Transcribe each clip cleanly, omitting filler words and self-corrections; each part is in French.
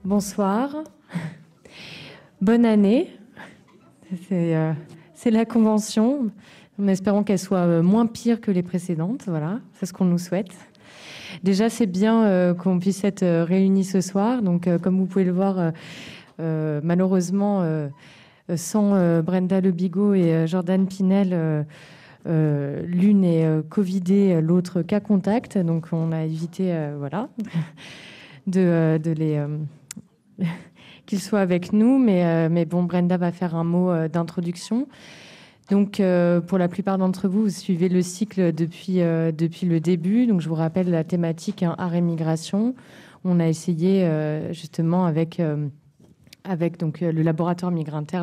Bonsoir. Bonne année. C'est la convention. En espérant qu'elle soit moins pire que les précédentes. Voilà, c'est ce qu'on nous souhaite. Déjà, c'est bien qu'on puisse être réunis ce soir. Donc, comme vous pouvez le voir, malheureusement, sans Brenda Le Bigot et Jordan Pinel, l'une est Covidée, l'autre cas contact. Donc, on a évité, voilà, de les qu'ils soient avec nous. Mais bon, Brenda va faire un mot d'introduction. Donc, pour la plupart d'entre vous, vous suivez le cycle depuis le début. Donc, je vous rappelle la thématique art et migration. On a essayé justement avec donc, le laboratoire Migrinter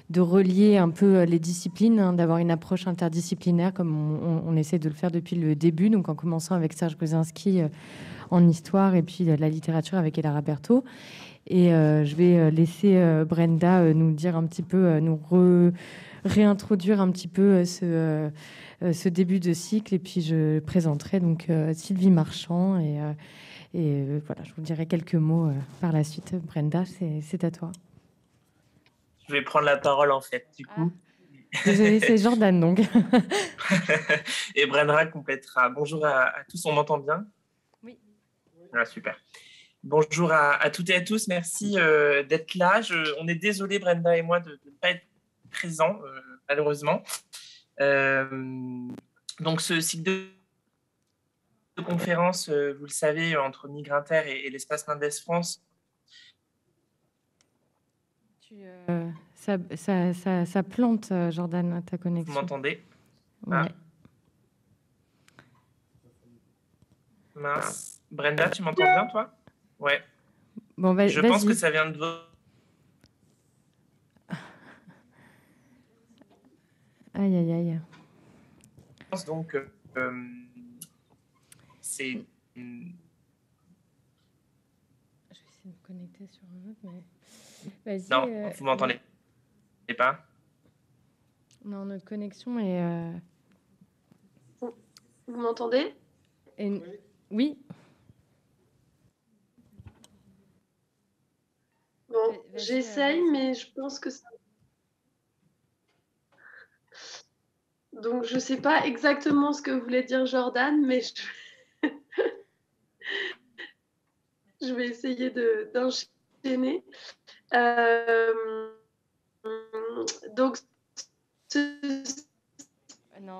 de relier un peu les disciplines, d'avoir une approche interdisciplinaire comme on essaie de le faire depuis le début. Donc, en commençant avec Serge Brzezinski en histoire et puis la littérature avec Elara Berthaud. Et je vais laisser Brenda nous dire un petit peu, réintroduire un petit peu ce début de cycle. Et puis je présenterai donc Sylvie Marchand. Et voilà, je vous dirai quelques mots par la suite. Brenda, c'est à toi. Je vais prendre la parole en fait, du coup. Désolée, c'est Jordan donc. Et Brenda complétera. Bonjour à tous, on m'entend bien? Oui. Ah, super. Bonjour à toutes et à tous, merci d'être là. On est désolé, Brenda et moi, de ne pas être présents, malheureusement. Donc, ce cycle de conférences, vous le savez, entre Migrinter et l'Espace Mendes France. Ça plante, Jordan, ta connexion. Vous m'entendez? Ouais. Ah. Mince. Brenda, tu m'entends bien, toi? Ouais. Bon, je pense que ça vient de vous. Aïe, aïe, aïe. Donc, c'est... Je vais essayer de me connecter sur un autre, mais... Vas-y. Non, vous m'entendez pas? Non, notre connexion est... Vous m'entendez? Oui. Bon, j'essaye, mais je pense que ça... Donc, je ne sais pas exactement ce que voulait dire Jordan, mais je vais essayer d'enchaîner. Donc, ce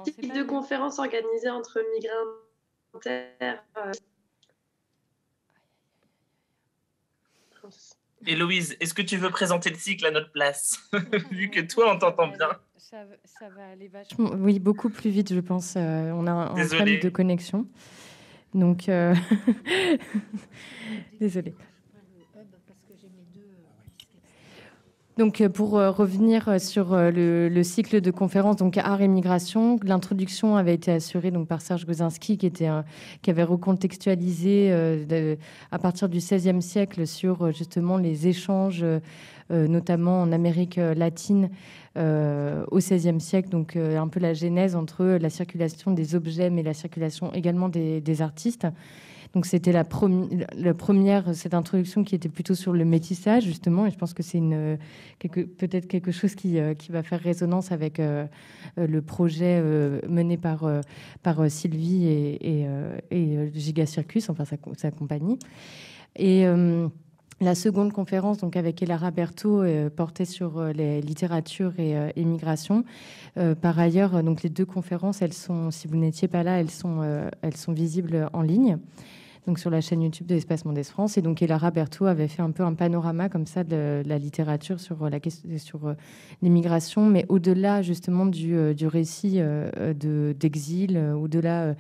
type de conférence organisée entre Migrinter... Héloïse, est-ce que tu veux présenter le cycle à notre place? Vu que toi, on t'entend bien. Ça va aller vachement... Oui, beaucoup plus vite, je pense. On a un problème de connexion. Donc, désolée. Donc, pour revenir sur le cycle de conférences, donc art et migration, l'introduction avait été assurée donc par Serge Brzezinski, qui avait recontextualisé à partir du XVIe siècle sur justement les échanges, notamment en Amérique latine au XVIe siècle. Donc, un peu la genèse entre la circulation des objets, mais la circulation également des artistes. Donc, c'était la première, cette introduction qui était plutôt sur le métissage, justement. Et je pense que c'est peut-être quelque chose qui va faire résonance avec le projet mené par Sylvie et Giga Circus, enfin sa compagnie. Et la seconde conférence, donc avec Elara Berthaud, portait sur les littératures et migration. Par ailleurs, donc les deux conférences, elles sont, si vous n'étiez pas là, elles sont visibles en ligne, donc sur la chaîne YouTube de l'Espace Mendes France. Et donc Elara Berthaud avait fait un peu un panorama comme ça de la littérature sur l'immigration, mais au-delà justement du récit d'exil, au-delà,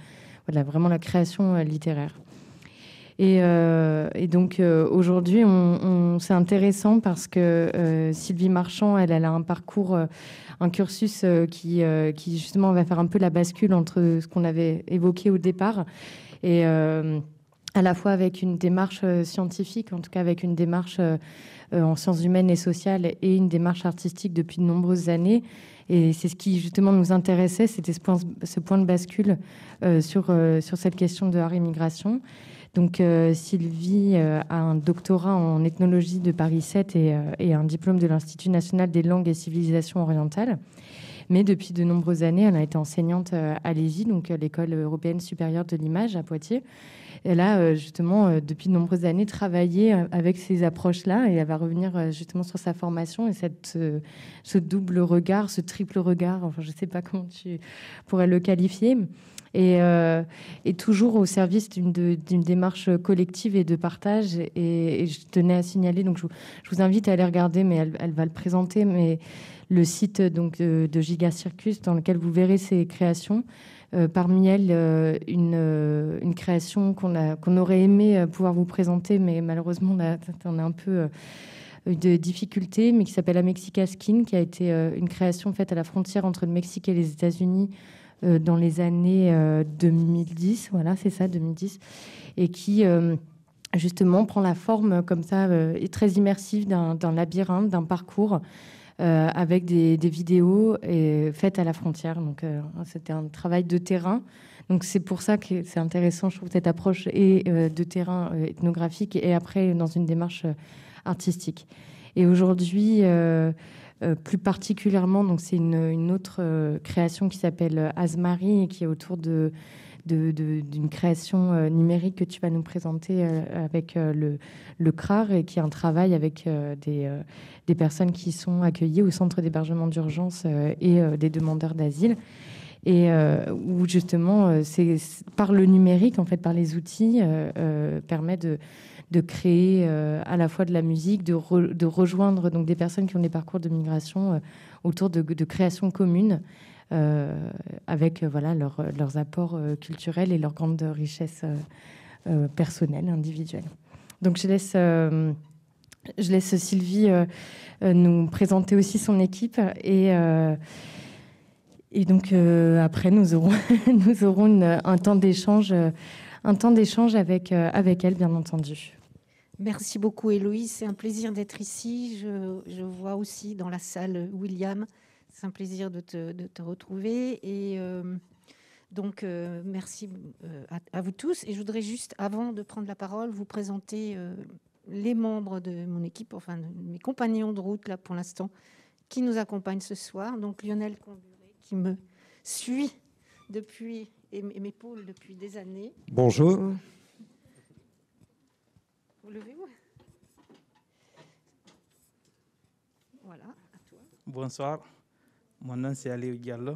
voilà, vraiment la création littéraire. Et donc aujourd'hui, c'est intéressant parce que Sylvie Marchand, elle a un parcours, un cursus qui justement va faire un peu la bascule entre ce qu'on avait évoqué au départ et à la fois avec une démarche scientifique, en tout cas avec une démarche en sciences humaines et sociales et une démarche artistique depuis de nombreuses années. Et c'est ce qui justement nous intéressait, c'était ce point de bascule sur cette question de art et migration. Donc Sylvie a un doctorat en ethnologie de Paris 7 et un diplôme de l'Institut national des langues et civilisations orientales. Mais depuis de nombreuses années, elle a été enseignante à l'ESI, donc l'École européenne supérieure de l'image à Poitiers. Elle a justement, depuis de nombreuses années, travaillé avec ces approches-là, et elle va revenir justement sur sa formation et ce double regard, ce triple regard, enfin je ne sais pas comment tu pourrais le qualifier, et toujours au service d'une démarche collective et de partage. Et je tenais à signaler, donc je vous invite à aller regarder, mais elle va le présenter, mais le site donc, de Giga Circus, dans lequel vous verrez ses créations. Parmi elles, une création qu'on aurait aimé pouvoir vous présenter, mais malheureusement, on a un peu de difficultés, mais qui s'appelle la Mexica Skin, qui a été une création faite à la frontière entre le Mexique et les États-Unis dans les années 2010. Voilà, c'est ça, 2010. Et qui, justement, prend la forme comme ça, est très immersive d'un labyrinthe, d'un parcours, avec des vidéos faites à la frontière. Donc, c'était un travail de terrain. Donc, c'est pour ça que c'est intéressant, je trouve, cette approche et de terrain ethnographique et après dans une démarche artistique. Et aujourd'hui, plus particulièrement, donc c'est une autre création qui s'appelle Azmari et qui est autour d'une création numérique que tu vas nous présenter avec le CRAR, et qui est un travail avec des personnes qui sont accueillies au centre d'hébergement d'urgence et des demandeurs d'asile. Et où justement, c'est par le numérique, en fait, par les outils, permet de créer à la fois de la musique, de rejoindre donc des personnes qui ont des parcours de migration autour de créations communes, avec voilà, leurs apports culturels et leur grande richesse personnelle, individuelle. Donc je laisse Sylvie nous présenter aussi son équipe, et donc après nous aurons, nous aurons un temps d'échange avec elle, bien entendu. Merci beaucoup, Héloïse. C'est un plaisir d'être ici. Je vois aussi dans la salle William. C'est un plaisir de te retrouver. Et donc, merci à vous tous. Et je voudrais juste, avant de prendre la parole, vous présenter les membres de mon équipe, enfin de mes compagnons de route, là, pour l'instant, qui nous accompagnent ce soir. Donc, Lionel Comburé, qui me suit depuis, et m'épaule depuis des années. Bonjour. Vous levez-vous. Voilà, à toi. Bonsoir, mon nom c'est Aliou Diallo.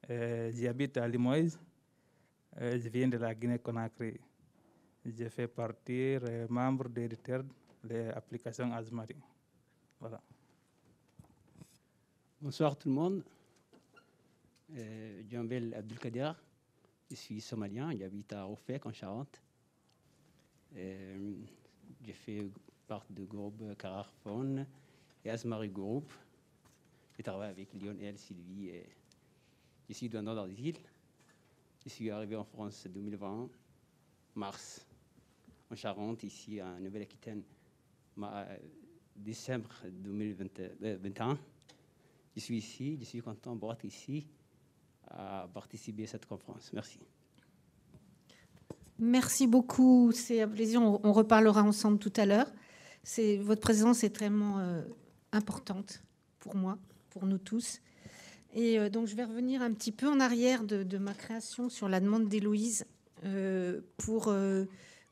J'habite à Limoges. Je viens de la Guinée-Conakry. Je fais partie membre d'éditeur de l'application Azmari. Voilà. Bonsoir tout le monde. Je m'appelle Abdelkader. Je suis somalien. J'habite à Oufek en Charente. J'ai fait partie du groupe Carafone et Azmari Group. J'ai travaillé avec Lionel, Sylvie. Et je suis dans nord d'asile. Je suis arrivé en France en 2020, mars, en Charente, ici en Nouvelle-Aquitaine, décembre 2021. Je suis ici, je suis content d'être ici, à participer à cette conférence. Merci. Merci beaucoup, c'est un plaisir. On reparlera ensemble tout à l'heure. Votre présence est vraiment importante pour moi, pour nous tous. Et donc, je vais revenir un petit peu en arrière de ma création sur la demande d'Héloïse,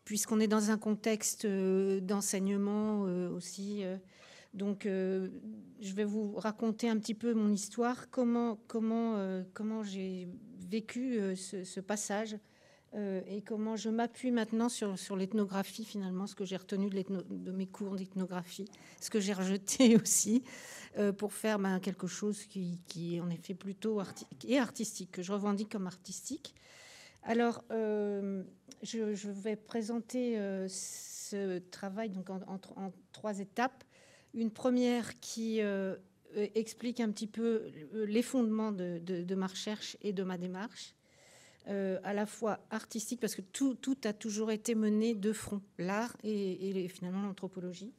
puisqu'on est dans un contexte d'enseignement aussi. Donc, je vais vous raconter un petit peu mon histoire, comment j'ai vécu ce passage. Et comment je m'appuie maintenant sur l'ethnographie, finalement, ce que j'ai retenu de mes cours d'ethnographie, ce que j'ai rejeté aussi, pour faire quelque chose qui est en effet plutôt artistique, que je revendique comme artistique. Alors, je vais présenter ce travail donc, en 3 étapes. Une première qui explique un petit peu les fondements de ma recherche et de ma démarche. À la fois artistique, parce que tout a toujours été mené de front, l'art et finalement l'anthropologie.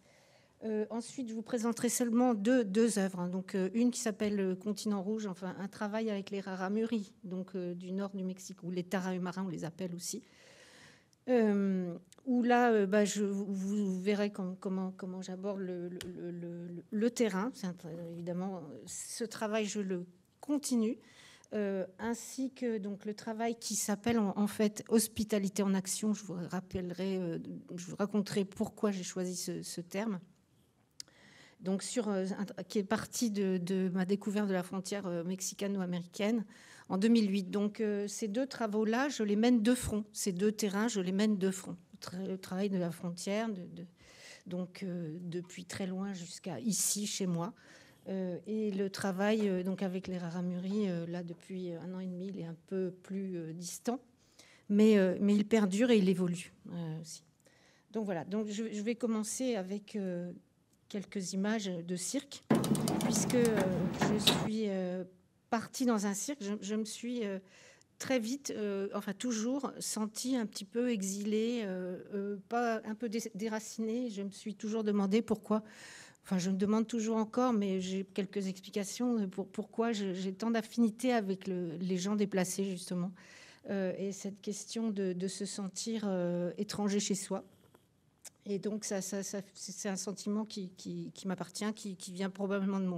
Ensuite, je vous présenterai seulement deux œuvres. Hein. Donc, une qui s'appelle Continent rouge, enfin un travail avec les raramuri, donc du nord du Mexique, ou les tarahumaras, on les appelle aussi. où là, vous verrez comment j'aborde le terrain. Évidemment, ce travail, je le continue, ainsi que donc, le travail qui s'appelle en fait Hospitalité en action. Je vous rappellerai, je vous raconterai pourquoi j'ai choisi ce terme. Donc qui est parti de ma découverte de la frontière mexicano-américaine en 2008. Donc ces deux travaux-là, je les mène de front. Ces deux terrains, je les mène de front. Le travail de la frontière, donc depuis très loin jusqu'à ici, chez moi. Et le travail donc avec les Raramuri, là depuis 1 an et demi, il est un peu plus distant. Mais il perdure et il évolue aussi. Donc voilà, donc je vais commencer avec quelques images de cirque, puisque je suis partie dans un cirque. Je me suis très vite, enfin toujours, sentie un petit peu exilée, pas un peu déracinée. Je me suis toujours demandé pourquoi. Enfin, je me demande toujours encore, mais j'ai quelques explications pourquoi j'ai tant d'affinité avec les gens déplacés, justement. Et cette question de se sentir étranger chez soi. Et donc, c'est un sentiment qui m'appartient, qui vient probablement de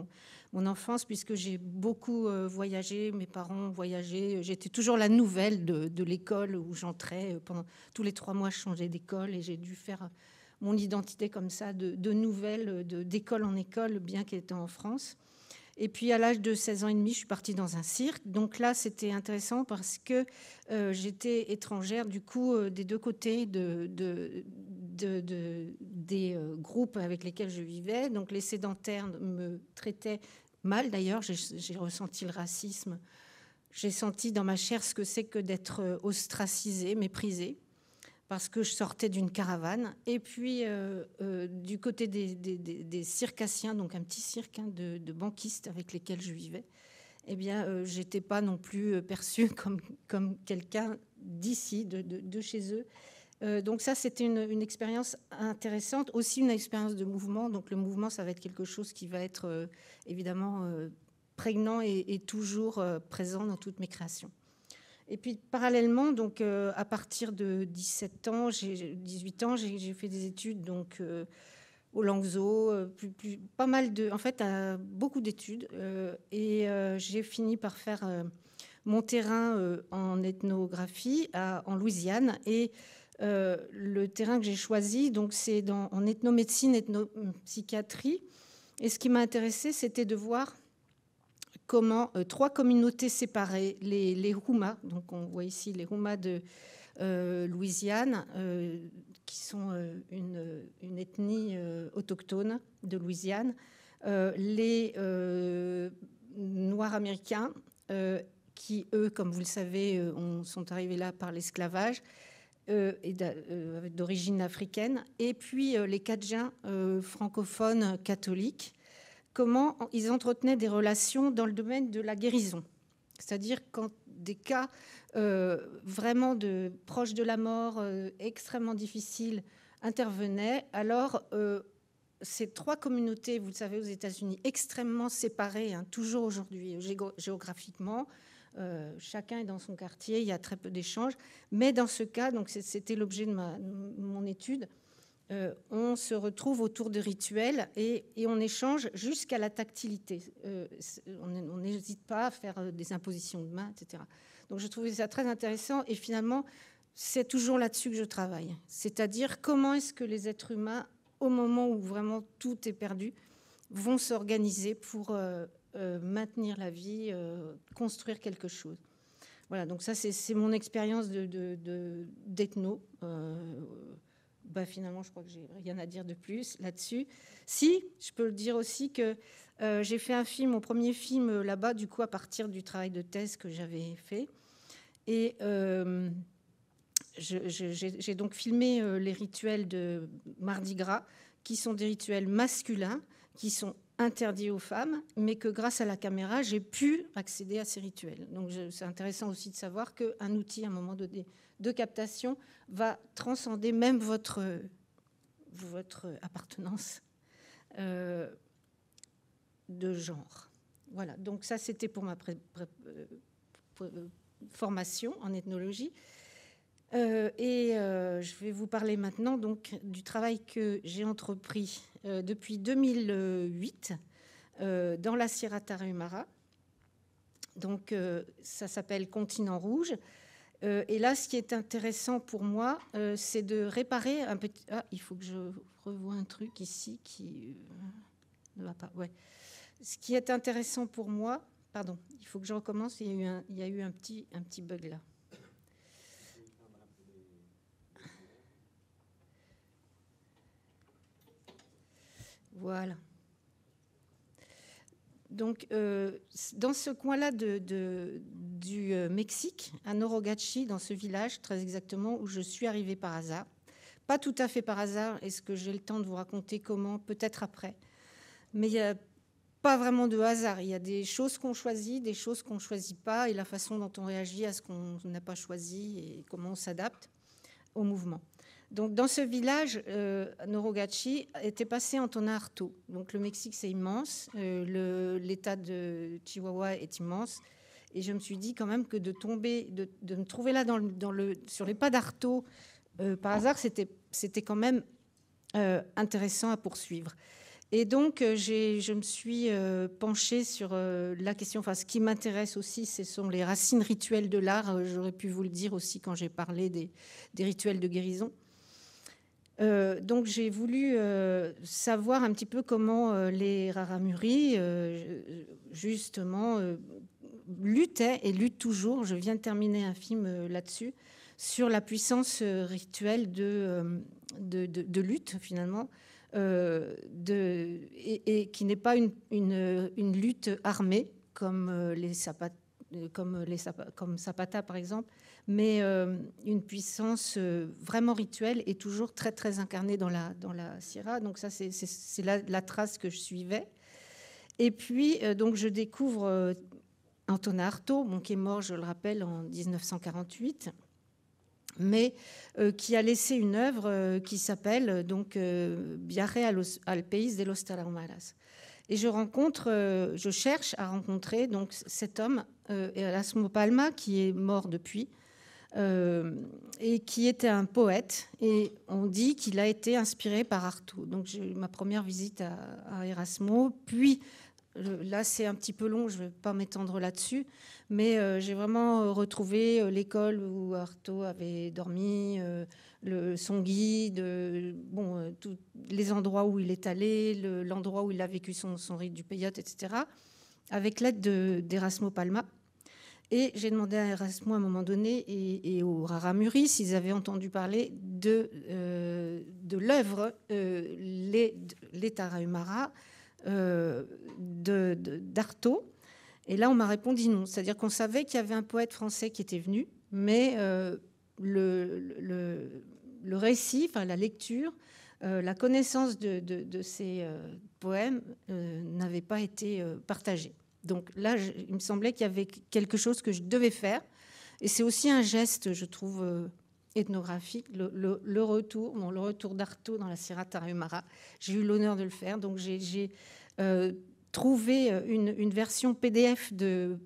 mon enfance, puisque j'ai beaucoup voyagé, mes parents ont voyagé. J'étais toujours la nouvelle de l'école où j'entrais. Pendant tous les 3 mois, je changeais d'école et j'ai dû faire mon identité comme ça, de nouvelle, d'école en école, bien qu'elle était en France. Et puis, à l'âge de 16 ans et demi, je suis partie dans un cirque. Donc là, c'était intéressant parce que j'étais étrangère, du coup, des deux côtés des groupes avec lesquels je vivais. Donc, les sédentaires me traitaient mal, d'ailleurs. J'ai ressenti le racisme. J'ai senti dans ma chair ce que c'est que d'être ostracisée, méprisée, parce que je sortais d'une caravane. Et puis, du côté des circassiens, donc un petit cirque de banquistes avec lesquels je vivais, eh bien, je n'étais pas non plus perçue comme quelqu'un d'ici, de chez eux. Donc ça, c'était une expérience intéressante, aussi une expérience de mouvement. Donc le mouvement, ça va être quelque chose qui va être évidemment prégnant et toujours présent dans toutes mes créations. Et puis, parallèlement, donc, à partir de 18 ans, j'ai fait des études donc, au Langso, pas mal en fait, beaucoup d'études. Et j'ai fini par faire mon terrain en ethnographie en Louisiane. Et le terrain que j'ai choisi, donc, c'est en ethnomédecine, ethnopsychiatrie. Et ce qui m'a intéressée, c'était de voir comment 3 communautés séparées, les Houmas, donc on voit ici les Houmas de Louisiane, qui sont une ethnie autochtone de Louisiane, les Noirs américains, qui, eux, comme vous le savez, sont arrivés là par l'esclavage, d'origine africaine, et puis les Cadjiens francophones catholiques. Comment ils entretenaient des relations dans le domaine de la guérison. C'est-à-dire quand des cas vraiment proches de la mort, extrêmement difficiles, intervenaient, alors ces 3 communautés, vous le savez, aux États-Unis, extrêmement séparées, toujours aujourd'hui géographiquement, chacun est dans son quartier, il y a très peu d'échanges, mais dans ce cas, donc c'était l'objet de mon étude, on se retrouve autour de rituels et on échange jusqu'à la tactilité. On n'hésite pas à faire des impositions de main, etc. Donc je trouvais ça très intéressant et finalement, c'est toujours là-dessus que je travaille. C'est-à-dire comment est-ce que les êtres humains, au moment où vraiment tout est perdu, vont s'organiser pour maintenir la vie, construire quelque chose. Voilà, donc ça c'est mon expérience d'ethno. Finalement, je crois que j'ai rien à dire de plus là-dessus. Si, je peux le dire aussi que j'ai fait un film, mon premier film là-bas, du coup, à partir du travail de thèse que j'avais fait. Et j'ai donc filmé les rituels de Mardi Gras, qui sont des rituels masculins, qui sont interdits aux femmes, mais que grâce à la caméra, j'ai pu accéder à ces rituels. Donc c'est intéressant aussi de savoir qu'un outil, à un moment donné, de captation va transcender même votre appartenance de genre. Voilà, donc ça c'était pour ma formation en ethnologie. Je vais vous parler maintenant donc, du travail que j'ai entrepris depuis 2008 dans la Sierra Tarahumara. Donc, ça s'appelle Continent Rouge. Et là, ce qui est intéressant pour moi, c'est de réparer un petit... Ah, il faut que je revoie un truc ici qui ne va pas. Ouais. Ce qui est intéressant pour moi... Pardon, il faut que je recommence. Il y a eu un petit bug là. Voilà. Donc, dans ce coin-là du Mexique, à Norogachi, dans ce village, très exactement, où je suis arrivée par hasard. Pas tout à fait par hasard. Est-ce que j'ai le temps de vous raconter comment? Peut-être après. Mais il n'y a pas vraiment de hasard. Il y a des choses qu'on choisit, des choses qu'on ne choisit pas, et la façon dont on réagit à ce qu'on n'a pas choisi et comment on s'adapte au mouvement. Donc, dans ce village, Norogachi était passé en Tonarto. Donc, le Mexique, c'est immense. L'État de Chihuahua est immense. Et je me suis dit quand même que de me trouver là sur les pas d'Arto, par hasard, c'était quand même intéressant à poursuivre. Et donc, je me suis penchée sur la question. Enfin, ce qui m'intéresse aussi, ce sont les racines rituelles de l'art. J'aurais pu vous le dire aussi quand j'ai parlé des rituels de guérison. Donc j'ai voulu savoir un petit peu comment les Raramuri justement luttaient et luttent toujours. Je viens de terminer un film là-dessus sur la puissance rituelle de lutte finalement et qui n'est pas une lutte armée comme comme Zapata par exemple, mais une puissance vraiment rituelle et toujours très très incarnée dans la Sierra. Donc ça c'est la trace que je suivais. Et puis donc je découvre Antonin Artaud, qui est mort, je le rappelle, en 1948, mais qui a laissé une œuvre qui s'appelle donc Viaje al País de los Tarahumaras. Et je cherche à rencontrer donc cet homme, Erasmo Palma, qui est mort depuis, et qui était un poète. Et on dit qu'il a été inspiré par Artaud. Donc j'ai eu ma première visite à Erasmo. Puis là, c'est un petit peu long, je ne vais pas m'étendre là-dessus, mais j'ai vraiment retrouvé l'école où Artaud avait dormi, son guide, tous les endroits où il est allé, l'endroit où il a vécu son rite du peyote, etc., avec l'aide d'Erasmo Palma. Et j'ai demandé à Erasmo à un moment donné et aux Raramuri s'ils avaient entendu parler de l'œuvre Les Tarahumara d'Artaud. Et là, on m'a répondu non. C'est-à-dire qu'on savait qu'il y avait un poète français qui était venu, mais le récit, enfin la lecture, la connaissance de ces poèmes n'avait pas été partagée. Donc là, il me semblait qu'il y avait quelque chose que je devais faire. Et c'est aussi un geste, je trouve, ethnographique, le retour d'Artaud dans la Sierra Tarahumara. J'ai eu l'honneur de le faire. Donc j'ai trouvé une version PDF de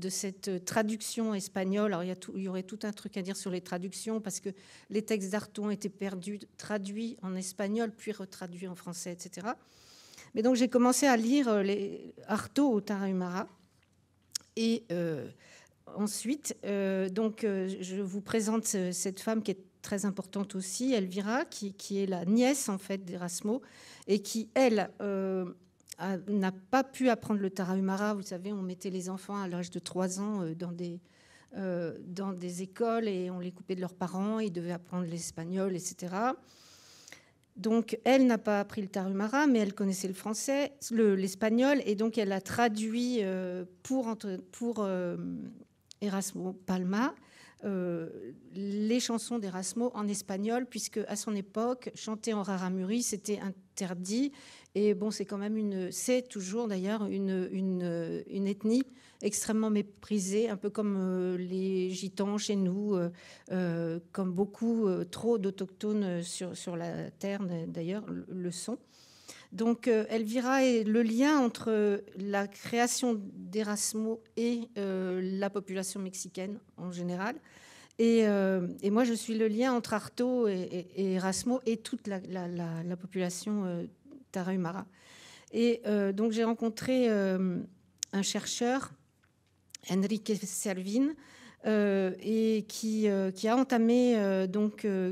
cette traduction espagnole. Alors il y aurait tout un truc à dire sur les traductions parce que les textes d'Artaud ont été perdus, traduits en espagnol, puis retraduits en français, etc. Mais donc j'ai commencé à lire les Artaud au Tarahumara. Et ensuite, je vous présente cette femme qui est très importante aussi, Elvira, qui est la nièce en fait d'Erasmo et qui, elle, n'a pas pu apprendre le Tarahumara. Vous savez, on mettait les enfants à l'âge de 3 ans dans des écoles et on les coupait de leurs parents. Ils devaient apprendre l'espagnol, etc. Donc, elle n'a pas appris le Tarahumara, mais elle connaissait le français, l'espagnol, et donc elle a traduit pour Erasmo Palma les chansons d'Erasmo en espagnol, puisque à son époque, chanter en Raramuri, c'était interdit. Et bon, c'est toujours d'ailleurs une ethnie extrêmement méprisée, un peu comme les gitans chez nous, comme beaucoup, trop d'autochtones sur la terre d'ailleurs le sont. Donc Elvira est le lien entre la création d'Erasmo et la population mexicaine en général. Et moi, je suis le lien entre Artaud et Erasmo et toute la population tarahumara. Et donc, j'ai rencontré un chercheur, Enrique Servin, et qui a entamé,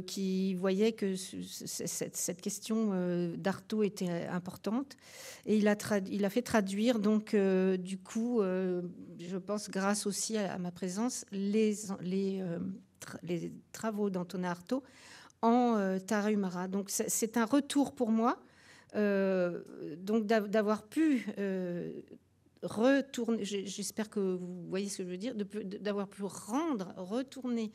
qui voyait que cette question d'Artaud était importante. Et il a fait traduire, donc, du coup, je pense, grâce aussi à ma présence, les travaux d'Antonin Artaud en tarahumara. Donc, c'est un retour pour moi, donc d'avoir pu retourner, j'espère que vous voyez ce que je veux dire, d'avoir pu retourner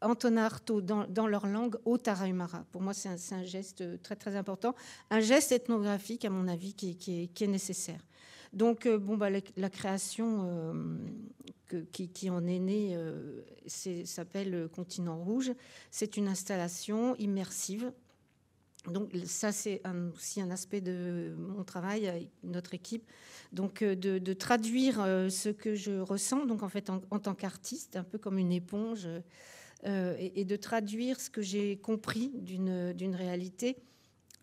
Antonin Artaud dans leur langue au tarahumara. Pour moi, c'est un geste très, très important, un geste ethnographique, à mon avis, qui est nécessaire. Donc, la création qui en est née s'appelle Continent Rouge. C'est une installation immersive. Donc ça, c'est aussi un aspect de mon travail avec notre équipe, donc de traduire ce que je ressens, donc en fait en tant qu'artiste, un peu comme une éponge, et de traduire ce que j'ai compris d'une réalité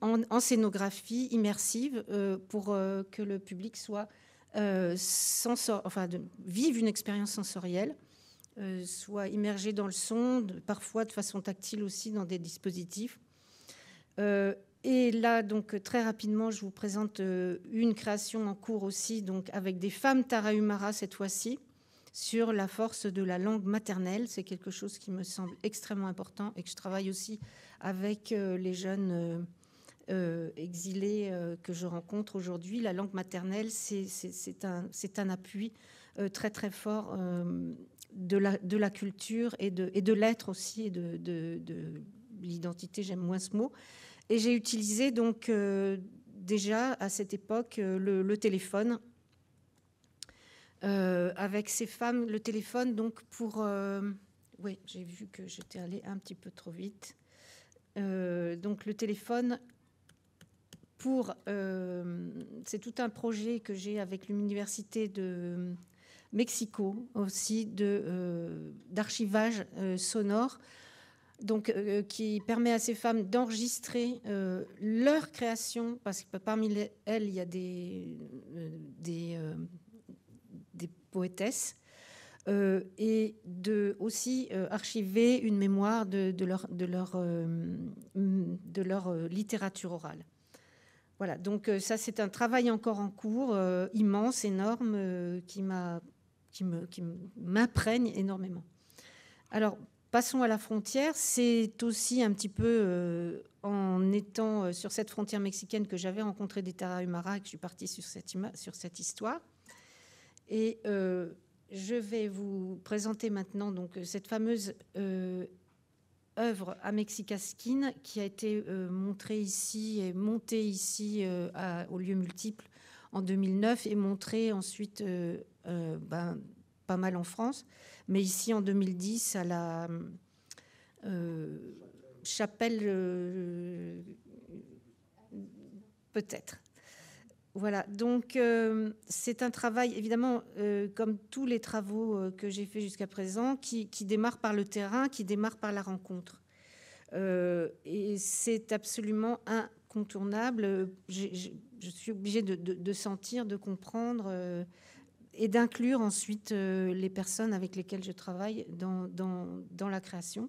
en scénographie immersive pour que le public soit vive une expérience sensorielle, soit immergé dans le son, parfois de façon tactile aussi dans des dispositifs. Et là, donc, très rapidement, je vous présente une création en cours aussi, donc, avec des femmes tarahumara cette fois-ci, sur la force de la langue maternelle. C'est quelque chose qui me semble extrêmement important et que je travaille aussi avec les jeunes exilés que je rencontre aujourd'hui. La langue maternelle, c'est un appui très, très fort de la culture et de l'être aussi, et de l'identité, j'aime moins ce mot. Et j'ai utilisé donc déjà à cette époque le téléphone avec ces femmes, le téléphone donc pour oui, j'ai vu que j'étais allée un petit peu trop vite. Donc le téléphone pour c'est tout un projet que j'ai avec l'université de Mexico aussi d'archivage sonore. Donc, qui permet à ces femmes d'enregistrer leur création, parce que parmi elles, il y a des poétesses, et de aussi archiver une mémoire de leur littérature orale. Voilà, donc ça, c'est un travail encore en cours, immense, énorme, qui m'imprègne énormément. Alors, passons à la frontière. C'est aussi un petit peu en étant sur cette frontière mexicaine que j'avais rencontré des Tarahumara et que je suis partie sur cette histoire. Et je vais vous présenter maintenant donc, cette fameuse œuvre à Mexicasquine qui a été montée ici au lieu multiple en 2009 et montrée ensuite pas mal en France, mais ici en 2010 à la chapelle peut-être. Voilà, donc c'est un travail évidemment comme tous les travaux que j'ai fait jusqu'à présent qui démarre par le terrain, qui démarre par la rencontre. Et c'est absolument incontournable. Je suis obligée de sentir, de comprendre et d'inclure ensuite les personnes avec lesquelles je travaille dans la création.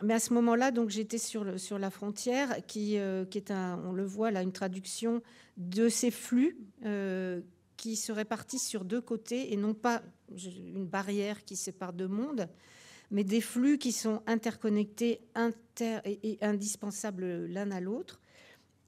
Mais à ce moment-là, donc j'étais sur la frontière, qui est on le voit là, une traduction de ces flux qui se répartissent sur deux côtés et non pas une barrière qui sépare deux mondes, mais des flux qui sont interconnectés et indispensables l'un à l'autre.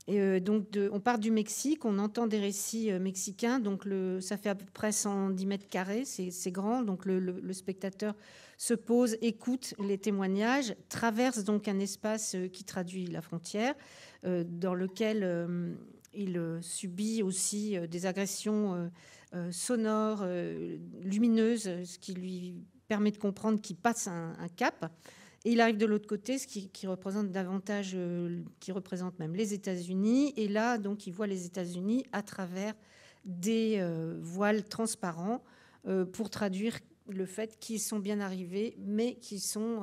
Et donc, on part du Mexique, on entend des récits mexicains, donc ça fait à peu près 110 mètres carrés, c'est grand, donc le spectateur se pose, écoute les témoignages, traverse donc un espace qui traduit la frontière, dans lequel il subit aussi des agressions sonores, lumineuses, ce qui lui permet de comprendre qu'il passe un cap. Et il arrive de l'autre côté, ce qui représente davantage, qui représente même les États-Unis. Et là, donc, il voit les États-Unis à travers des voiles transparents pour traduire le fait qu'ils sont bien arrivés, mais qu'ils sont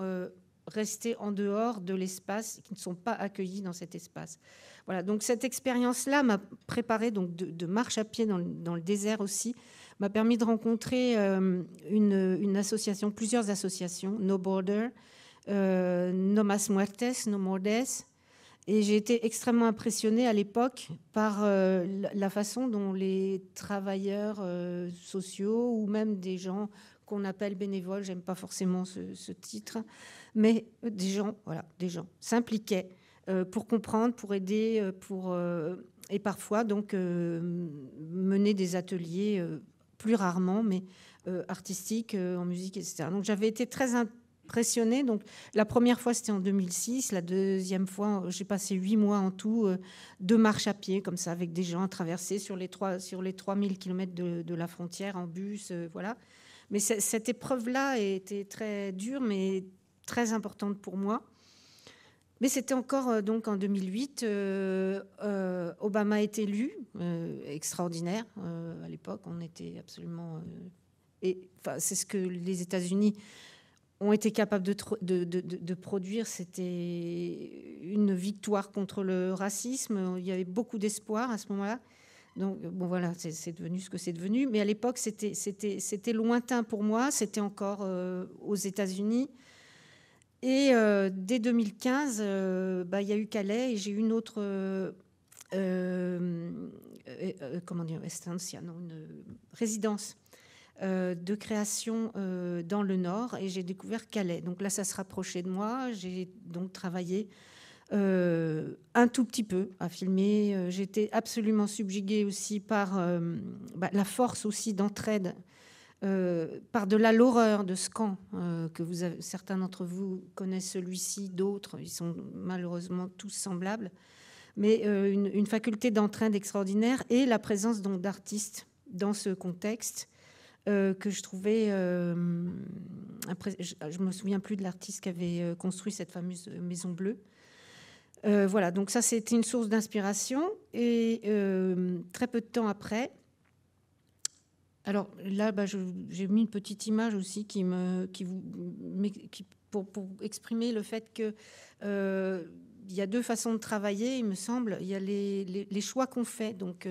restés en dehors de l'espace, qui ne sont pas accueillis dans cet espace. Voilà, donc cette expérience-là m'a préparé donc de marche à pied dans le désert aussi, m'a permis de rencontrer une association, plusieurs associations, No Border, No Más Muertes, No Mordes. Et j'ai été extrêmement impressionnée à l'époque par la façon dont les travailleurs sociaux ou même des gens qu'on appelle bénévoles, j'aime pas forcément ce titre, mais des gens s'impliquaient pour comprendre, pour aider, et parfois donc mener des ateliers plus rarement, mais artistiques en musique, etc. Donc j'avais été très impressionnée. Donc la première fois c'était en 2006, la deuxième fois j'ai passé 8 mois en tout de marche à pied comme ça avec des gens à traverser sur les 3000 km de la frontière en bus, voilà. Mais cette épreuve-là était très dure, mais très importante pour moi. Mais c'était encore donc en 2008, Obama est élu, extraordinaire. À l'époque, on était absolument... c'est ce que les États-Unis ont été capables de produire. C'était une victoire contre le racisme. Il y avait beaucoup d'espoir à ce moment-là. Donc, bon, voilà, c'est devenu ce que c'est devenu. Mais à l'époque, c'était lointain pour moi. C'était encore aux États-Unis. Et dès 2015, il y a eu Calais et j'ai eu une autre... comment dire, estancia, non, une résidence de création dans le Nord. Et j'ai découvert Calais. Donc là, ça se rapprochait de moi. J'ai donc travaillé... un tout petit peu à filmer. J'étais absolument subjuguée aussi par la force aussi d'entraide, par-delà l'horreur de ce camp, que certains d'entre vous connaissent celui-ci, d'autres, ils sont malheureusement tous semblables, mais une faculté d'entraide extraordinaire et la présence donc d'artistes dans ce contexte que je trouvais... après, je me souviens plus de l'artiste qui avait construit cette fameuse Maison Bleue. Voilà, donc ça, c'était une source d'inspiration. Et très peu de temps après, alors là, j'ai mis une petite image aussi pour exprimer le fait que il y a deux façons de travailler, il me semble. Il y a les choix qu'on fait. Donc,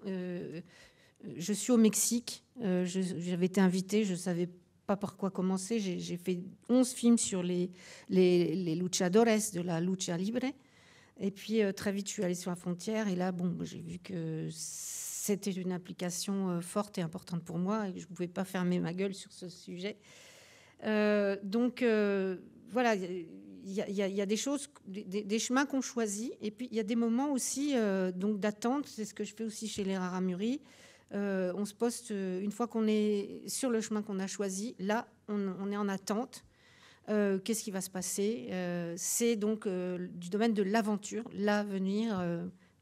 je suis au Mexique. J'avais été invitée, je ne savais pas par quoi commencer. J'ai fait 11 films sur les luchadores de la lucha libre. Et puis, très vite, je suis allée sur la frontière. Et là, j'ai vu que c'était une implication forte et importante pour moi et que je ne pouvais pas fermer ma gueule sur ce sujet. Donc, voilà, il y a des choses, des chemins qu'on choisit. Et puis, il y a des moments aussi donc d'attente. C'est ce que je fais aussi chez les Raramuri. On se poste, une fois qu'on est sur le chemin qu'on a choisi, là, on est en attente. Qu'est-ce qui va se passer? C'est donc du domaine de l'aventure, l'avenir.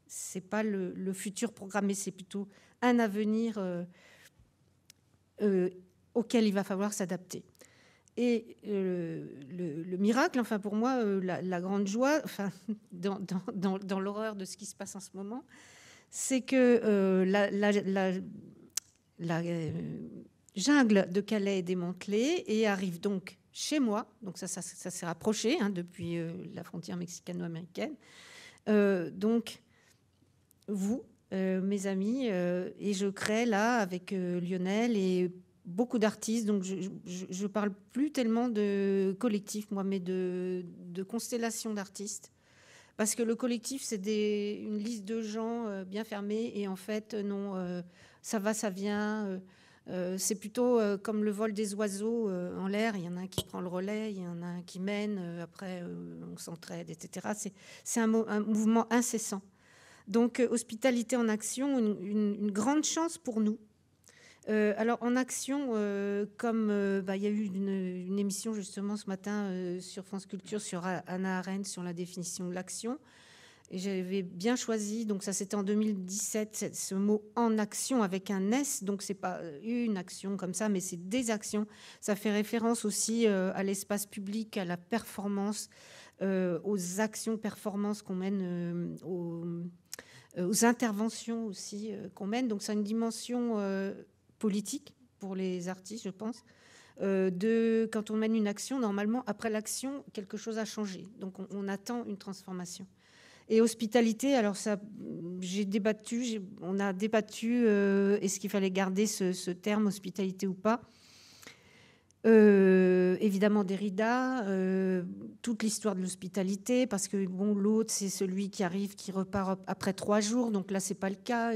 C'est pas le futur programmé, c'est plutôt un avenir auquel il va falloir s'adapter. Et le miracle, enfin pour moi, la grande joie, enfin dans l'horreur de ce qui se passe en ce moment, c'est que la jungle de Calais est démantelée et arrive donc chez moi. Donc ça s'est rapproché depuis la frontière mexicano-américaine. Donc vous, mes amis, et je crée là avec Lionel et beaucoup d'artistes. Donc je parle plus tellement de collectif, moi, mais de constellation d'artistes. Parce que le collectif, c'est une liste de gens bien fermés. Et en fait, non, ça va, ça vient. C'est plutôt comme le vol des oiseaux en l'air. Il y en a un qui prend le relais, il y en a un qui mène. Après, on s'entraide, etc. C'est un mouvement incessant. Donc, hospitalité en action, une grande chance pour nous. Alors, en action, comme il y a eu une émission justement ce matin sur France Culture sur Hannah Arendt, sur la définition de l'action. Et j'avais bien choisi, donc ça c'était en 2017, ce mot en action avec un S, donc c'est pas une action comme ça, mais c'est des actions. Ça fait référence aussi à l'espace public, à la performance, aux actions performances qu'on mène, aux interventions aussi qu'on mène. Donc c'est une dimension politique pour les artistes, je pense. quand on mène une action, normalement, après l'action, quelque chose a changé. Donc, on attend une transformation. Et hospitalité, alors ça, on a débattu, est-ce qu'il fallait garder ce terme hospitalité ou pas. Évidemment Derrida, toute l'histoire de l'hospitalité, parce que bon, l'autre, c'est celui qui arrive, qui repart après 3 jours. Donc là, c'est pas le cas.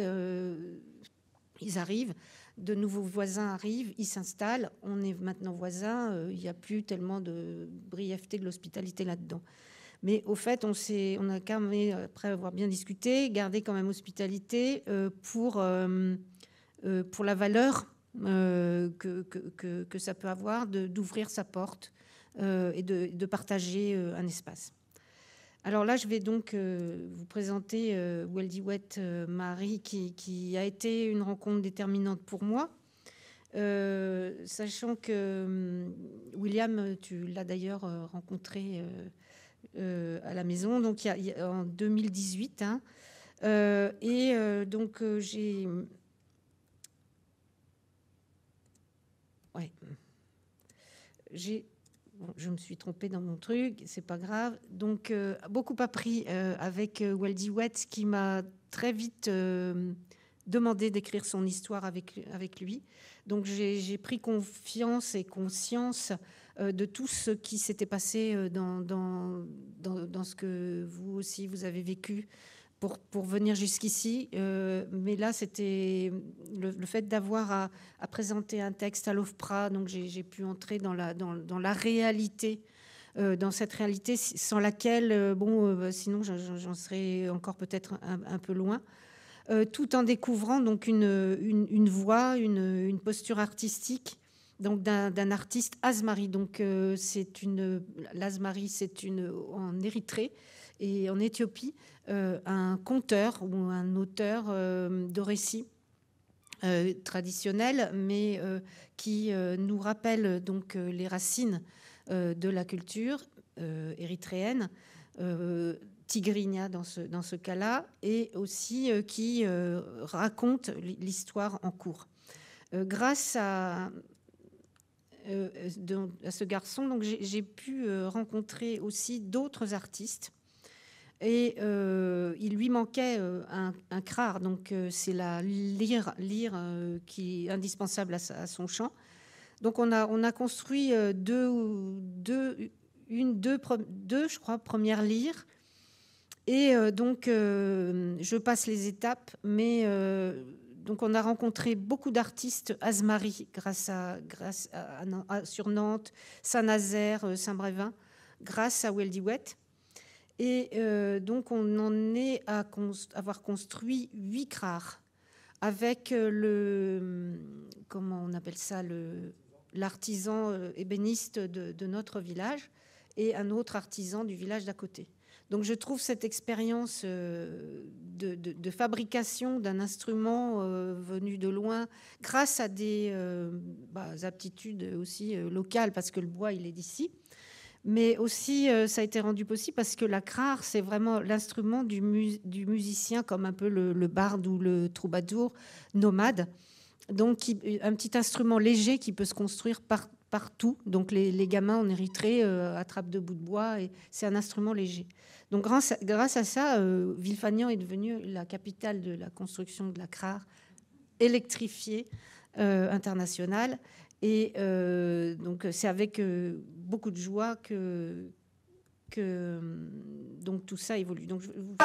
Ils arrivent, de nouveaux voisins arrivent, ils s'installent. On est maintenant voisins. Il n'y a plus tellement de brièveté de l'hospitalité là-dedans. Mais au fait, on a quand même, après avoir bien discuté, gardé quand même hospitalité pour la valeur que ça peut avoir d'ouvrir sa porte et de partager un espace. Alors là, je vais donc vous présenter Weldiwet Marie, qui a été une rencontre déterminante pour moi, sachant que William, tu l'as d'ailleurs rencontré à la maison, donc en 2018. Hein, donc j'ai... Ouais. Bon, je me suis trompée dans mon truc, c'est pas grave. Donc, beaucoup appris avec Weldiwet, qui m'a très vite demandé d'écrire son histoire avec lui. Donc, j'ai pris confiance et conscience de tout ce qui s'était passé dans ce que vous aussi, vous avez vécu pour venir jusqu'ici. Mais là, c'était le fait d'avoir à présenter un texte à l'OFPRA. Donc, j'ai pu entrer dans la réalité, dans cette réalité sans laquelle, sinon, j'en serais encore peut-être un peu loin. Tout en découvrant donc une voix, une posture artistique, donc d'un artiste Asmari. Donc, l'Asmari, c'est en Érythrée et en Éthiopie, un conteur ou un auteur de récits traditionnels, mais qui nous rappelle donc les racines de la culture érythréenne, tigrinya dans ce cas-là, et aussi qui raconte l'histoire en cours. Grâce à ce garçon, donc j'ai pu rencontrer aussi d'autres artistes. Et il lui manquait un crare, donc c'est la lyre qui est indispensable à son chant. Donc on a construit deux, je crois, premières lyres. Et donc je passe les étapes, mais donc on a rencontré beaucoup d'artistes Asmari sur Nantes, Saint-Nazaire, Saint-Brévin, grâce à Weldiwet. Et donc, on en est à avoir construit 8 crares avec comment on appelle ça, l'artisan ébéniste de notre village et un autre artisan du village d'à côté. Donc, je trouve cette expérience de fabrication d'un instrument venu de loin, grâce à des aptitudes aussi locales, parce que le bois, il est d'ici. Mais aussi, ça a été rendu possible parce que la crare, c'est vraiment l'instrument du musicien, comme un peu le barde ou le troubadour nomade. Donc, un petit instrument léger qui peut se construire partout. Donc, les gamins en Érythrée attrapent de bouts de bois et c'est un instrument léger. Donc, grâce à ça, Villefagnan est devenue la capitale de la construction de la crare électrifiée internationale. Et donc, c'est avec beaucoup de joie que donc tout ça évolue. Donc, je vous...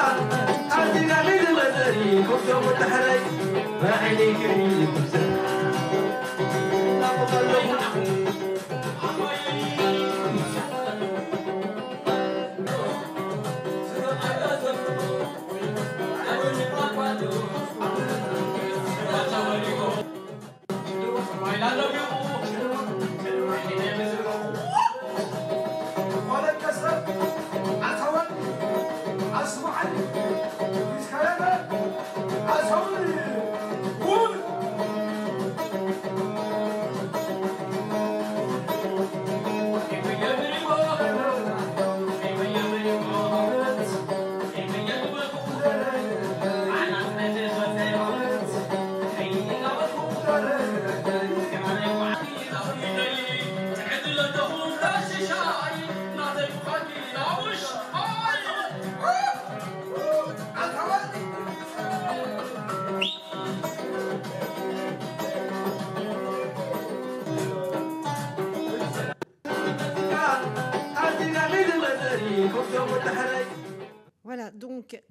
donc,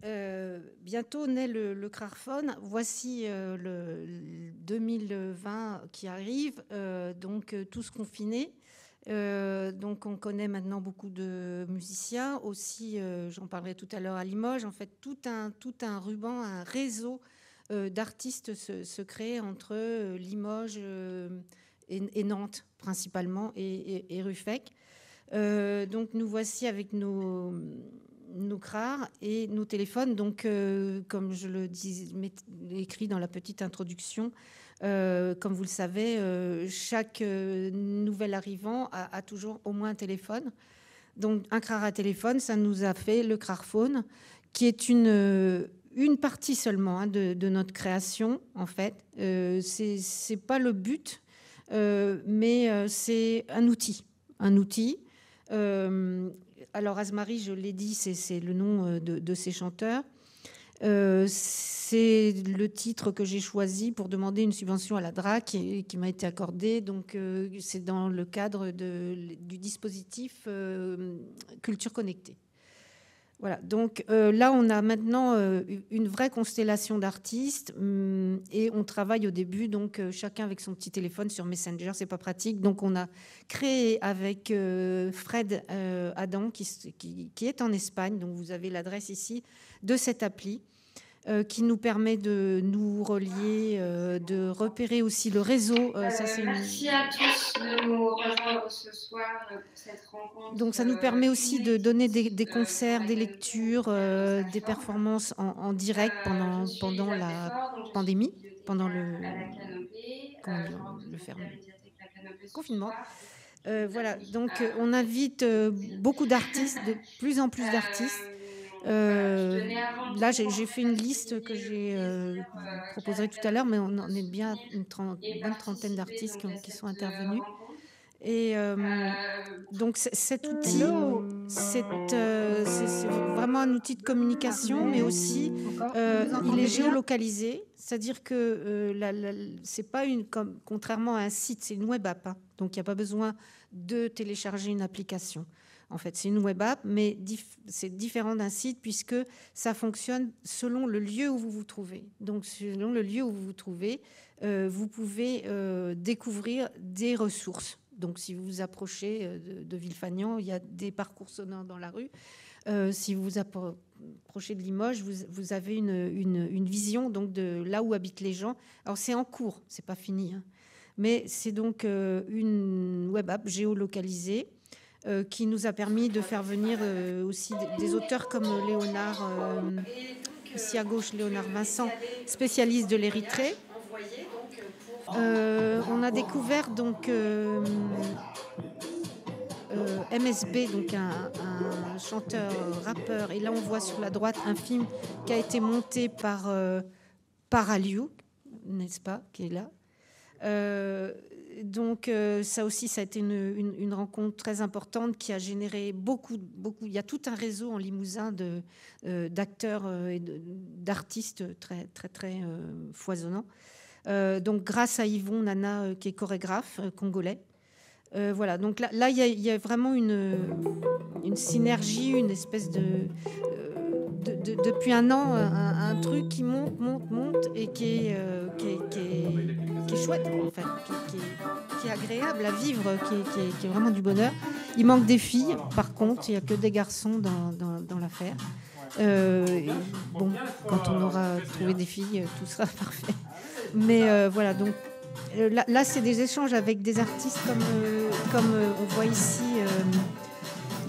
bientôt naît le Crarphone. Voici le 2020 qui arrive, donc tous confinés. Donc, on connaît maintenant beaucoup de musiciens. Aussi, j'en parlerai tout à l'heure à Limoges. En fait, tout un ruban, un réseau d'artistes se crée entre Limoges et Nantes, principalement, et Ruffec. Donc, nous voici avec nos crars et nos téléphones. Donc, comme je le dis, écrit dans la petite introduction, comme vous le savez, chaque nouvel arrivant a toujours au moins un téléphone. Donc, un crar à téléphone, ça nous a fait le Crarphone, qui est une partie seulement de notre création, en fait. C'est pas le but, mais c'est un outil. Alors, Azmari, je l'ai dit, c'est le nom de ces chanteurs. C'est le titre que j'ai choisi pour demander une subvention à la DRAC qui m'a été accordée. Donc, c'est dans le cadre du dispositif Culture Connectée. Voilà, donc là, on a maintenant une vraie constellation d'artistes et on travaille au début, donc chacun avec son petit téléphone sur Messenger, c'est pas pratique. Donc, on a créé avec Fred Adam, qui est en Espagne, donc vous avez l'adresse ici, de cette appli qui nous permet de nous relier, de repérer aussi le réseau. Merci à tous de nous rejoindre ce soir pour cette rencontre. Donc ça nous permet aussi de donner des concerts, des lectures, des performances en direct pendant la pandémie, pendant le confinement. Voilà, donc on invite beaucoup d'artistes, de plus en plus d'artistes. Là, j'ai fait une liste que j'ai proposerai tout à l'heure, mais on en est bien une bonne trentaine d'artistes qui sont intervenus. Et donc cet outil, c'est vraiment un outil de communication, mais aussi il est géolocalisé, c'est-à-dire que c'est pas contrairement à un site, c'est une web app, hein, donc il n'y a pas besoin de télécharger une application. En fait, c'est une web app, mais c'est différent d'un site puisque ça fonctionne selon le lieu où vous vous trouvez. Donc, selon le lieu où vous vous trouvez, vous pouvez découvrir des ressources. Donc, si vous vous approchez de Villefagnan, il y a des parcours sonores dans la rue. Si vous vous approchez de Limoges, vous avez une vision donc, de là où habitent les gens. Alors, c'est en cours, c'est pas fini, hein. Mais c'est donc une web app géolocalisée qui nous a permis de faire venir aussi des auteurs comme Léonard, ici à gauche, Léonard Vincent, spécialiste de l'Érythrée. On a découvert donc MSB, donc un chanteur, rappeur, et là on voit sur la droite un film qui a été monté par Aliou, n'est-ce pas, qui est là. Donc ça aussi, ça a été une rencontre très importante qui a généré beaucoup. Il y a tout un réseau en Limousin d'acteurs et d'artistes très, très, très foisonnants. Donc grâce à Yvon Nana, qui est chorégraphe congolais. Voilà, donc là il y a vraiment une synergie, une espèce depuis un an, un truc qui monte et qui est chouette, en fait, qui est agréable à vivre, qui est vraiment du bonheur. Il manque des filles, par contre, il n'y a que des garçons dans l'affaire. Bon, quand on aura trouvé des filles, tout sera parfait. Mais voilà, donc là, c'est des échanges avec des artistes comme on voit ici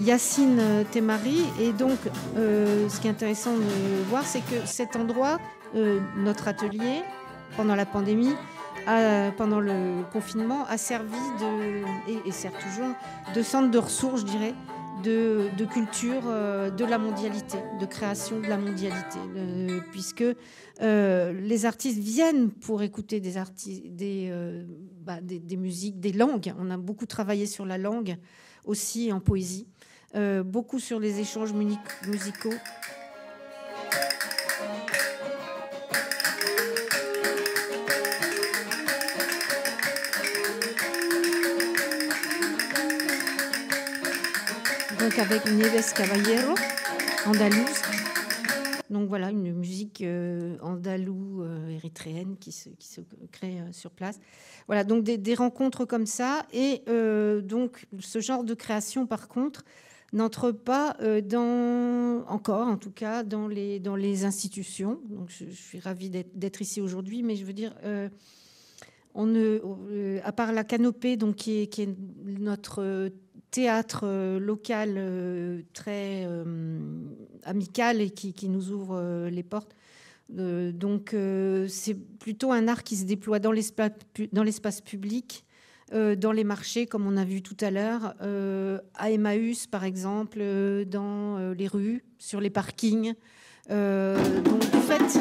Yacine Temari. Et donc, ce qui est intéressant de voir, c'est que cet endroit, notre atelier, pendant la pandémie, pendant le confinement, a servi et sert toujours de centre de ressources, je dirais, de culture de la mondialité, de création de la mondialité, puisque les artistes viennent pour écouter des musiques, des langues. On a beaucoup travaillé sur la langue, aussi en poésie, beaucoup sur les échanges musicaux. Donc avec Nieves Caballero, andalouse, Donc voilà, une musique andalou érythréenne qui se crée sur place. Voilà, donc des rencontres comme ça. Et donc ce genre de création, par contre, n'entre pas encore, en tout cas, dans les institutions. Donc je suis ravie d'être ici aujourd'hui, mais je veux dire, à part la Canopée, donc qui est notre théâtre local très amical et qui nous ouvre les portes. Donc c'est plutôt un art qui se déploie dans l'espace public, dans les marchés, comme on a vu tout à l'heure, à Emmaüs, par exemple, dans les rues, sur les parkings. Donc, en fait,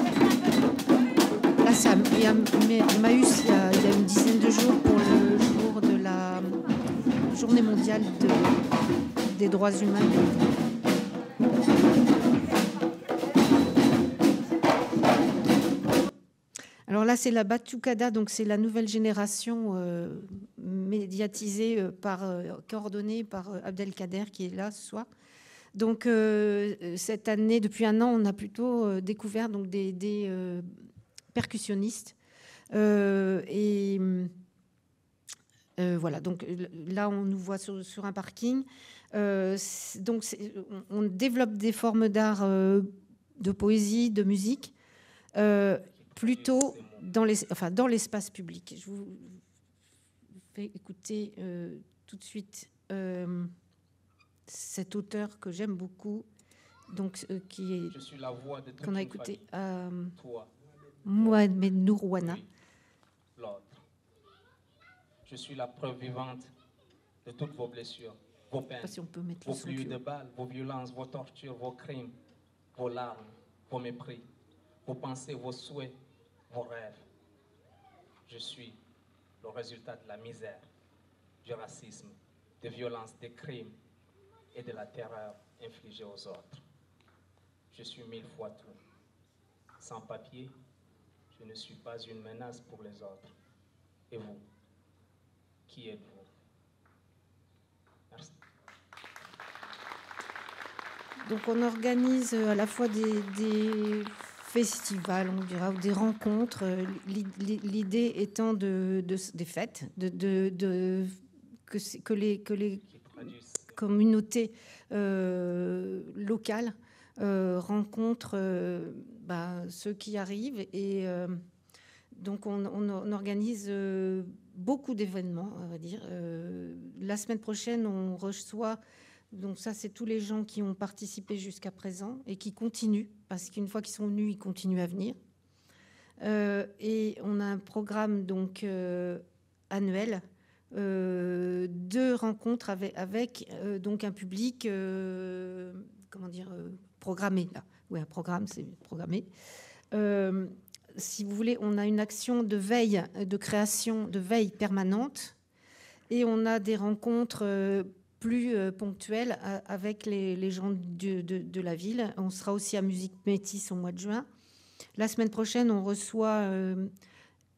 là, il y a Emmaüs, il y a une dizaine de jours pour le jour de la Journée mondiale des droits humains. Alors là, c'est la Batucada, donc c'est la nouvelle génération médiatisée coordonnée par Abdelkader qui est là ce soir. Donc cette année, depuis un an, on a plutôt découvert donc des percussionnistes voilà. Donc là, on nous voit sur un parking. Donc on développe des formes d'art, de poésie, de musique. Plutôt dans l'espace public. Je vous fais écouter tout de suite cet auteur que j'aime beaucoup, donc qu'on a écouté, Mohamed Nourouana. Je suis la preuve vivante de toutes vos blessures, vos peines, vos pluies de balles, vos violences, vos tortures, vos crimes, vos larmes, vos mépris, vos pensées, vos souhaits, vos rêves. Je suis le résultat de la misère, du racisme, des violences, des crimes et de la terreur infligée aux autres. Je suis 1000 fois tout. Sans papier, je ne suis pas une menace pour les autres. Et vous, qui êtes-vous? Merci. Donc on organise à la fois des festivals, on dira, ou des rencontres. L'idée étant des fêtes, que les communautés locales rencontrent ceux qui arrivent. Et donc on organise beaucoup d'événements, on va dire. La semaine prochaine, on reçoit... Donc ça, c'est tous les gens qui ont participé jusqu'à présent et qui continuent, parce qu'une fois qu'ils sont venus, ils continuent à venir. Et on a un programme donc annuel de rencontres avec donc un public, programmé. Là. Oui, un programme, c'est programmé. Si vous voulez, on a une action de veille, de création, de veille permanente, et on a des rencontres plus ponctuelles avec les gens de la ville. On sera aussi à Musique Métis au mois de juin. La semaine prochaine, on reçoit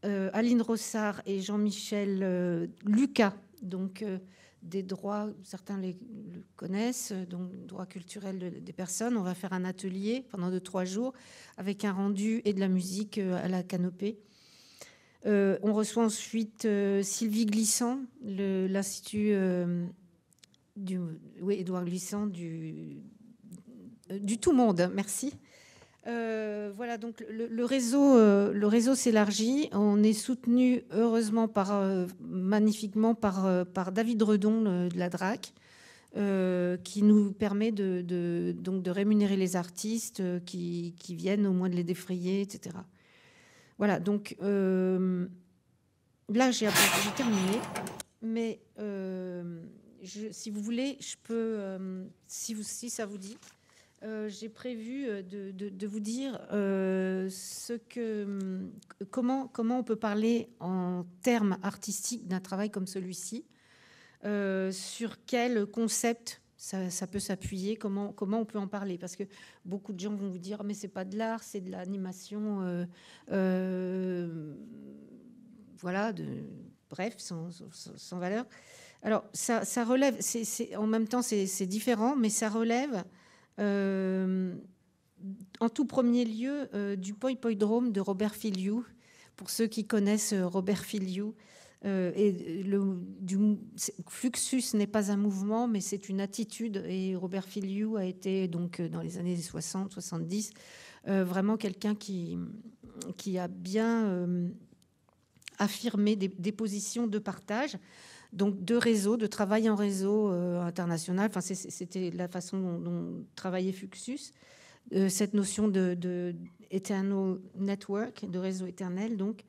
Aline Rossard et Jean-Michel Lucas, donc des droits, certains le connaissent, donc droits culturels des personnes. On va faire un atelier pendant 2-3 jours avec un rendu et de la musique à la Canopée. On reçoit ensuite Sylvie Glissant, l'Institut Édouard Glissant du Tout Monde. Merci. Voilà, donc le réseau s'élargit. On est soutenu heureusement magnifiquement par David Redon de la DRAC, qui nous permet de rémunérer les artistes qui viennent, au moins de les défrayer, etc. Voilà, donc là j'ai terminé, mais si vous voulez, je peux, si ça vous dit. J'ai prévu de vous dire comment on peut parler en termes artistiques d'un travail comme celui-ci, sur quel concept ça peut s'appuyer, comment on peut en parler, parce que beaucoup de gens vont vous dire mais c'est pas de l'art, c'est de l'animation, voilà, bref, sans valeur. Alors ça relève, en même temps c'est différent, mais ça relève en tout premier lieu du Poi Poi Drome de Robert Filiou. Pour ceux qui connaissent Robert Filiou, Fluxus n'est pas un mouvement, mais c'est une attitude. Et Robert Filiou a été, donc, dans les années 60-70, vraiment quelqu'un qui a bien affirmé des positions de partage, donc de réseau, de travail en réseau international. Enfin, c'était la façon dont travaillait Fluxus. Cette notion de eternal network, de réseau éternel, donc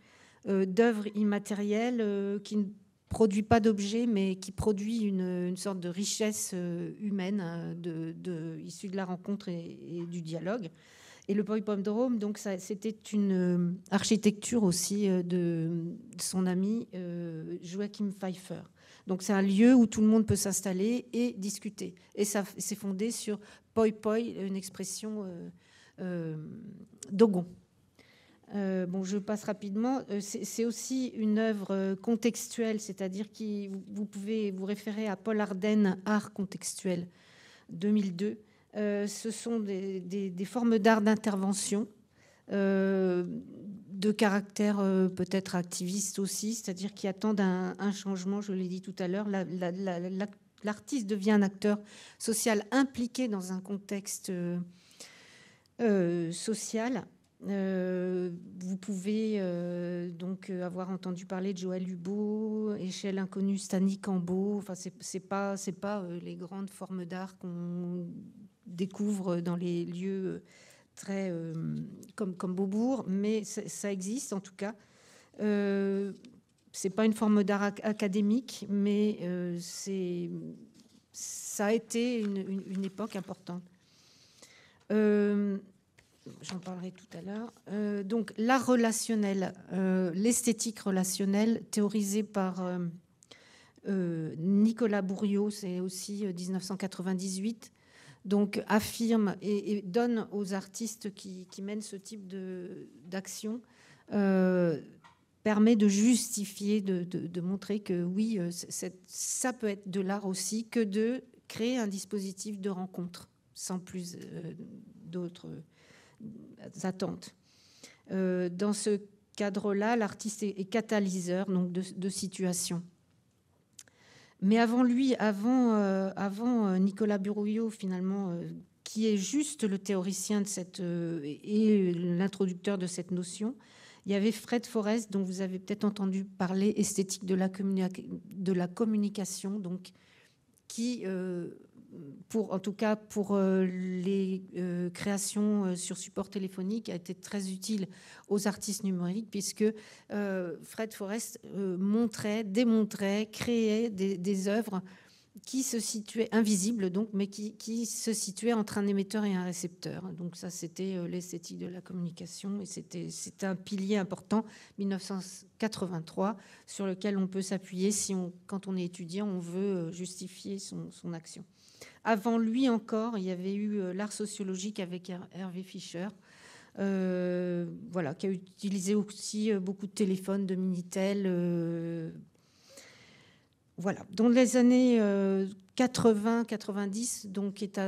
d'œuvre immatérielle qui ne produit pas d'objets, mais qui produit une sorte de richesse humaine issue de la rencontre et du dialogue. Et le Poi Poi Drome, donc c'était une architecture aussi de son ami Joachim Pfeiffer. Donc c'est un lieu où tout le monde peut s'installer et discuter. Et ça, c'est fondé sur Poi Poi, une expression Dogon. Bon, je passe rapidement. C'est aussi une œuvre contextuelle, c'est-à-dire que vous pouvez vous référer à Paul Arden, Art contextuel, 2002. Ce sont des formes d'art d'intervention, de caractère peut-être activiste aussi, c'est-à-dire qui attendent un changement, je l'ai dit tout à l'heure. L'artiste devient un acteur social impliqué dans un contexte social. Vous pouvez donc avoir entendu parler de Joël Hubeau, Échelle inconnue, Stanley Cambo. Enfin, c'est pas les grandes formes d'art qu'on découvre dans les lieux très comme Beaubourg, mais ça existe en tout cas. C'est pas une forme d'art académique, mais ça a été une époque importante. J'en parlerai tout à l'heure. Donc, l'art relationnel, l'esthétique relationnelle, théorisée par Nicolas Bourriaud, c'est aussi 1998, donc affirme et donne aux artistes qui mènent ce type d'action, permet de justifier, de montrer que oui, ça peut être de l'art aussi, que de créer un dispositif de rencontre, sans plus d'autres attentes. Dans ce cadre-là, l'artiste est catalyseur donc de situation. Mais avant lui, avant Nicolas Bourriaud, finalement, qui est juste le théoricien de et l'introducteur de cette notion, il y avait Fred Forrest, dont vous avez peut-être entendu parler, esthétique de la communication, donc qui en tout cas pour les créations sur support téléphonique, a été très utile aux artistes numériques, puisque Fred Forrest démontrait, créait des œuvres qui se situaient invisibles, donc, mais qui se situaient entre un émetteur et un récepteur. Donc ça, c'était l'esthétique de la communication, et c'était un pilier important, 1983, sur lequel on peut s'appuyer quand on est étudiant, on veut justifier son action. Avant lui encore, il y avait eu l'art sociologique avec Hervé Fischer, voilà, qui a utilisé aussi beaucoup de téléphones de Minitel. Voilà. Dans les années 80-90, donc est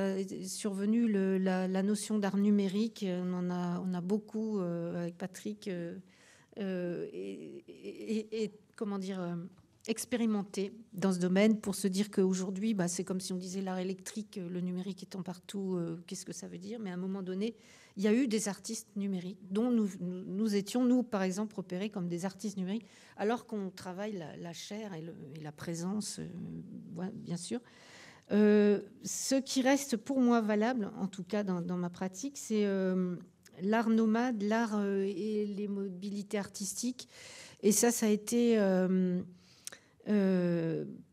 survenue la notion d'art numérique. On a beaucoup avec Patrick et comment dire expérimenté dans ce domaine pour se dire qu'aujourd'hui, c'est comme si on disait l'art électrique, le numérique étant partout. Qu'est-ce que ça veut dire? Mais à un moment donné, il y a eu des artistes numériques dont nous étions, nous, par exemple, repérés comme des artistes numériques, alors qu'on travaille la chair et la présence, bien sûr. Ce qui reste pour moi valable, en tout cas dans ma pratique, c'est l'art nomade, l'art et les mobilités artistiques. Et ça a été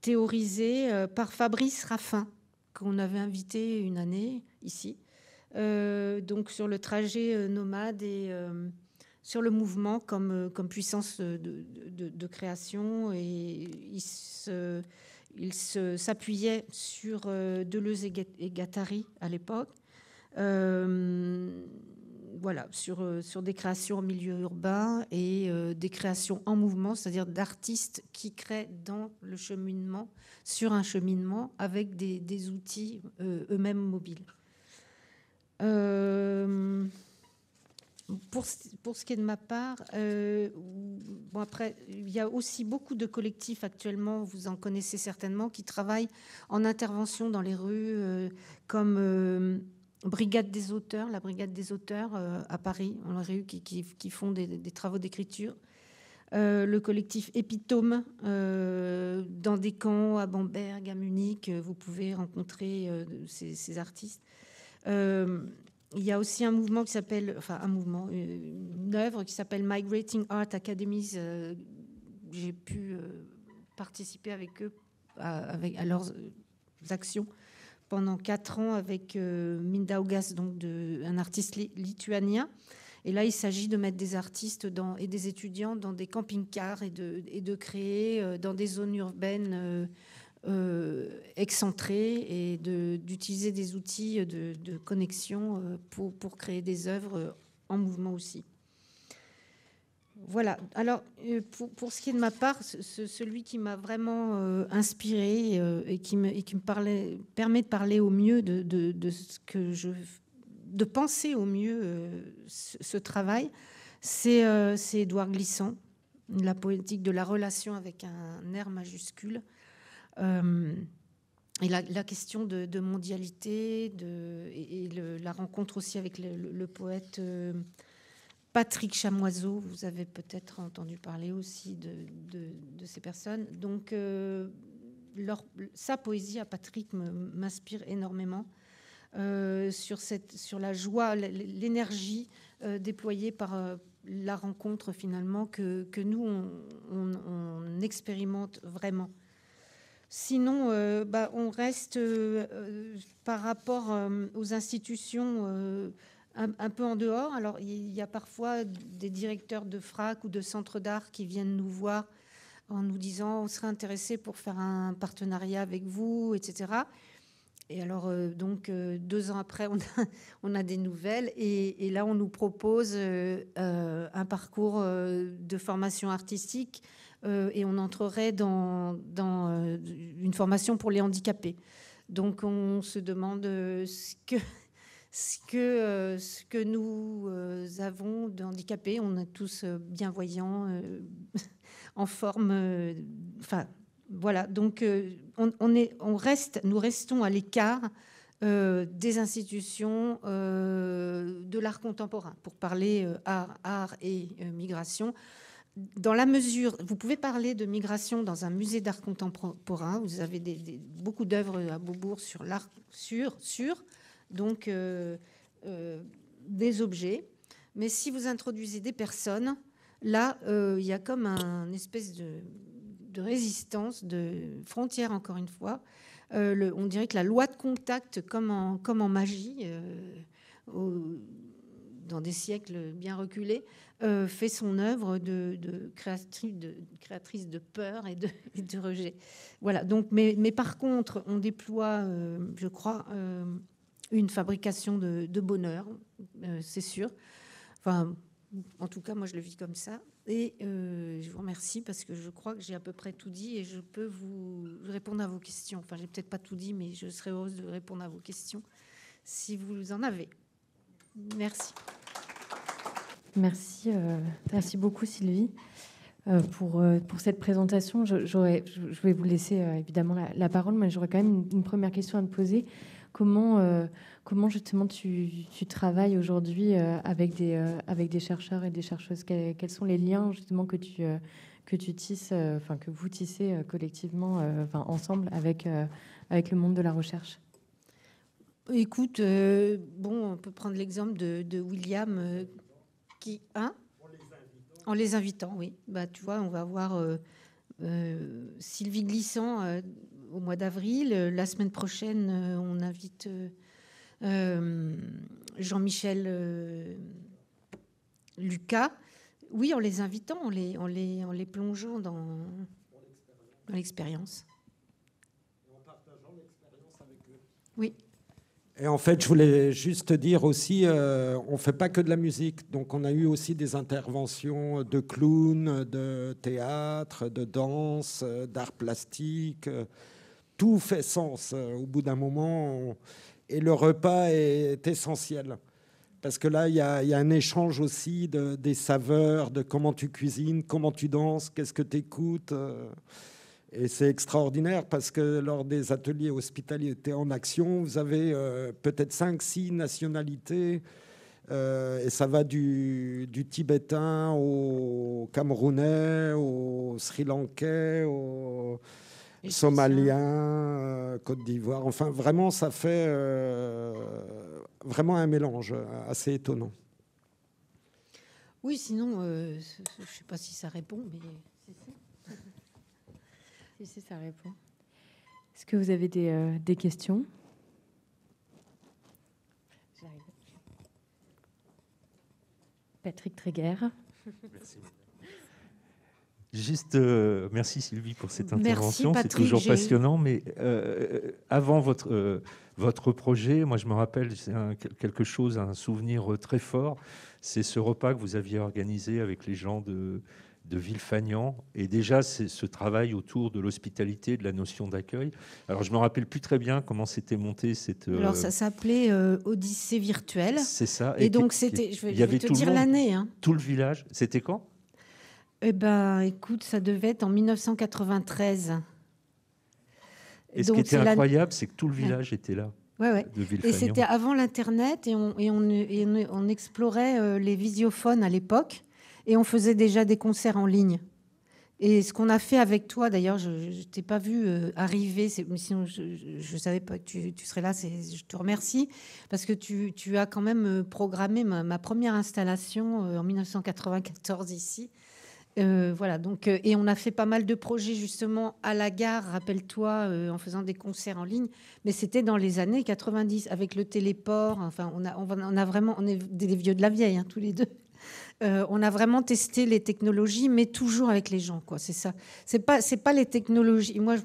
théorisé par Fabrice Raffin, qu'on avait invité une année ici. Donc sur le trajet nomade et sur le mouvement comme puissance de création, et il s'appuyait sur Deleuze et Guattari à l'époque, voilà, sur des créations en milieu urbain et des créations en mouvement, c'est-à-dire d'artistes qui créent dans le cheminement, sur un cheminement, avec des outils eux-mêmes mobiles. Pour ce qui est de ma part, bon après, il y a aussi beaucoup de collectifs actuellement, vous en connaissez certainement, qui travaillent en intervention dans les rues, comme Brigade des auteurs, la Brigade des auteurs à Paris, dans les rues qui font des travaux d'écriture. Le collectif Épitome, dans des camps à Bamberg, à Munich, vous pouvez rencontrer ces artistes. Il y a aussi un mouvement qui s'appelle, une œuvre qui s'appelle Migrating Art Academies. J'ai pu participer avec eux à leurs actions pendant 4 ans avec Mindaugas, donc un artiste lituanien. Et là, il s'agit de mettre des artistes et des étudiants dans des camping-cars et de créer dans des zones urbaines excentrées et d'utiliser des outils de connexion pour créer des œuvres en mouvement aussi. Voilà. Alors, pour ce qui est de ma part, celui qui m'a vraiment inspirée et qui me permet de parler au mieux de ce que de penser au mieux ce travail, c'est Édouard Glissant, la poétique de la relation avec un R majuscule. Et la question de mondialité et la rencontre aussi avec le poète Patrick Chamoiseau. Vous avez peut-être entendu parler aussi de ces personnes. Donc, sa poésie à Patrick m'inspire énormément. Sur la joie, l'énergie déployée par la rencontre finalement que nous on expérimente vraiment. Sinon, on reste par rapport aux institutions un peu en dehors. Alors il y a parfois des directeurs de FRAC ou de centres d'art qui viennent nous voir en nous disant on serait intéressé pour faire un partenariat avec vous, etc. Et alors, 2 ans après, on a des nouvelles. Et là, on nous propose un parcours de formation artistique et on entrerait dans une formation pour les handicapés. Donc, on se demande ce que nous avons de handicapés. On est tous bienvoyants, en forme... Voilà, donc nous restons à l'écart des institutions de l'art contemporain pour parler art et migration. Dans la mesure, vous pouvez parler de migration dans un musée d'art contemporain. Vous avez beaucoup d'œuvres à Beaubourg sur l'art, donc des objets. Mais si vous introduisez des personnes, là, il y a comme un espèce de résistance, de frontières, encore une fois. On dirait que la loi de contact, comme en magie, dans des siècles bien reculés, fait son œuvre de créatrice de peur et de rejet. Voilà. Donc, mais par contre, on déploie, je crois, une fabrication de bonheur, c'est sûr. Enfin, en tout cas, moi, je le vis comme ça. Et je vous remercie parce que je crois que j'ai à peu près tout dit et je peux vous répondre à vos questions. Enfin, j'ai peut-être pas tout dit, mais je serais heureuse de répondre à vos questions si vous en avez. Merci. Merci beaucoup, Sylvie, pour cette présentation. Je vais vous laisser évidemment la parole, mais j'aurais quand même une première question à te poser. Comment justement tu travailles aujourd'hui avec des chercheurs et des chercheuses? Quels sont les liens justement que tu tisses, que vous tissez collectivement, ensemble avec le monde de la recherche? Écoute, on peut prendre l'exemple de William en les invitant, oui. Tu vois, on va avoir Sylvie Glissant au mois d'avril. La semaine prochaine, on invite Jean-Michel Lucas. Oui, en les invitant, en les plongeant dans l'expérience. Et en partageant l'expérience avec eux. Oui. Et en fait, je voulais juste dire aussi, on ne fait pas que de la musique. Donc, on a eu aussi des interventions de clowns, de théâtre, de danse, d'art plastique. Tout fait sens au bout d'un moment. Et le repas est essentiel. Parce que là, il y a un échange aussi des saveurs, de comment tu cuisines, comment tu danses, qu'est-ce que tu écoutes. Et c'est extraordinaire parce que lors des ateliers hospitalités en action, vous avez peut-être 5-6 nationalités. Et ça va du Tibétain au Camerounais, au Sri Lankais, au Somalien, Côte d'Ivoire. Enfin, vraiment, ça fait vraiment un mélange assez étonnant. Oui, sinon, je ne sais pas si ça répond, mais... Si, ça répond. Est-ce que vous avez des questions? J'arrive. Patrick Tréguer. Merci. Juste, merci Sylvie pour cette intervention. Patrick, c'est toujours passionnant. Mais avant votre projet, moi je me rappelle, c'est quelque chose, un souvenir très fort. C'est ce repas que vous aviez organisé avec les gens de Villefagnan. Et déjà, c'est ce travail autour de l'hospitalité, de la notion d'accueil. Alors, je ne me rappelle plus très bien comment c'était monté cette... Alors, ça s'appelait Odyssée virtuelle. C'est ça. Et donc, c'était... Je vais te dire l'année. Hein. Tout le village. C'était quand? Eh bien, écoute, ça devait être en 1993. Et ce qui était incroyable, c'est que tout le village était là. Ouais. Et c'était avant l'Internet. Et on explorait les visiophones à l'époque. Et on faisait déjà des concerts en ligne. Et ce qu'on a fait avec toi, d'ailleurs, je ne t'ai pas vu arriver, mais sinon je ne savais pas que tu serais là, je te remercie, parce que tu as quand même programmé ma première installation en 1994 ici. Voilà, donc, et on a fait pas mal de projets justement à la gare, rappelle-toi, en faisant des concerts en ligne, mais c'était dans les années 90, avec le téléport, enfin, on a vraiment, on est des vieux de la vieille, hein, tous les deux. On a vraiment testé les technologies, mais toujours avec les gens, quoi. C'est ça. C'est pas les technologies. Moi,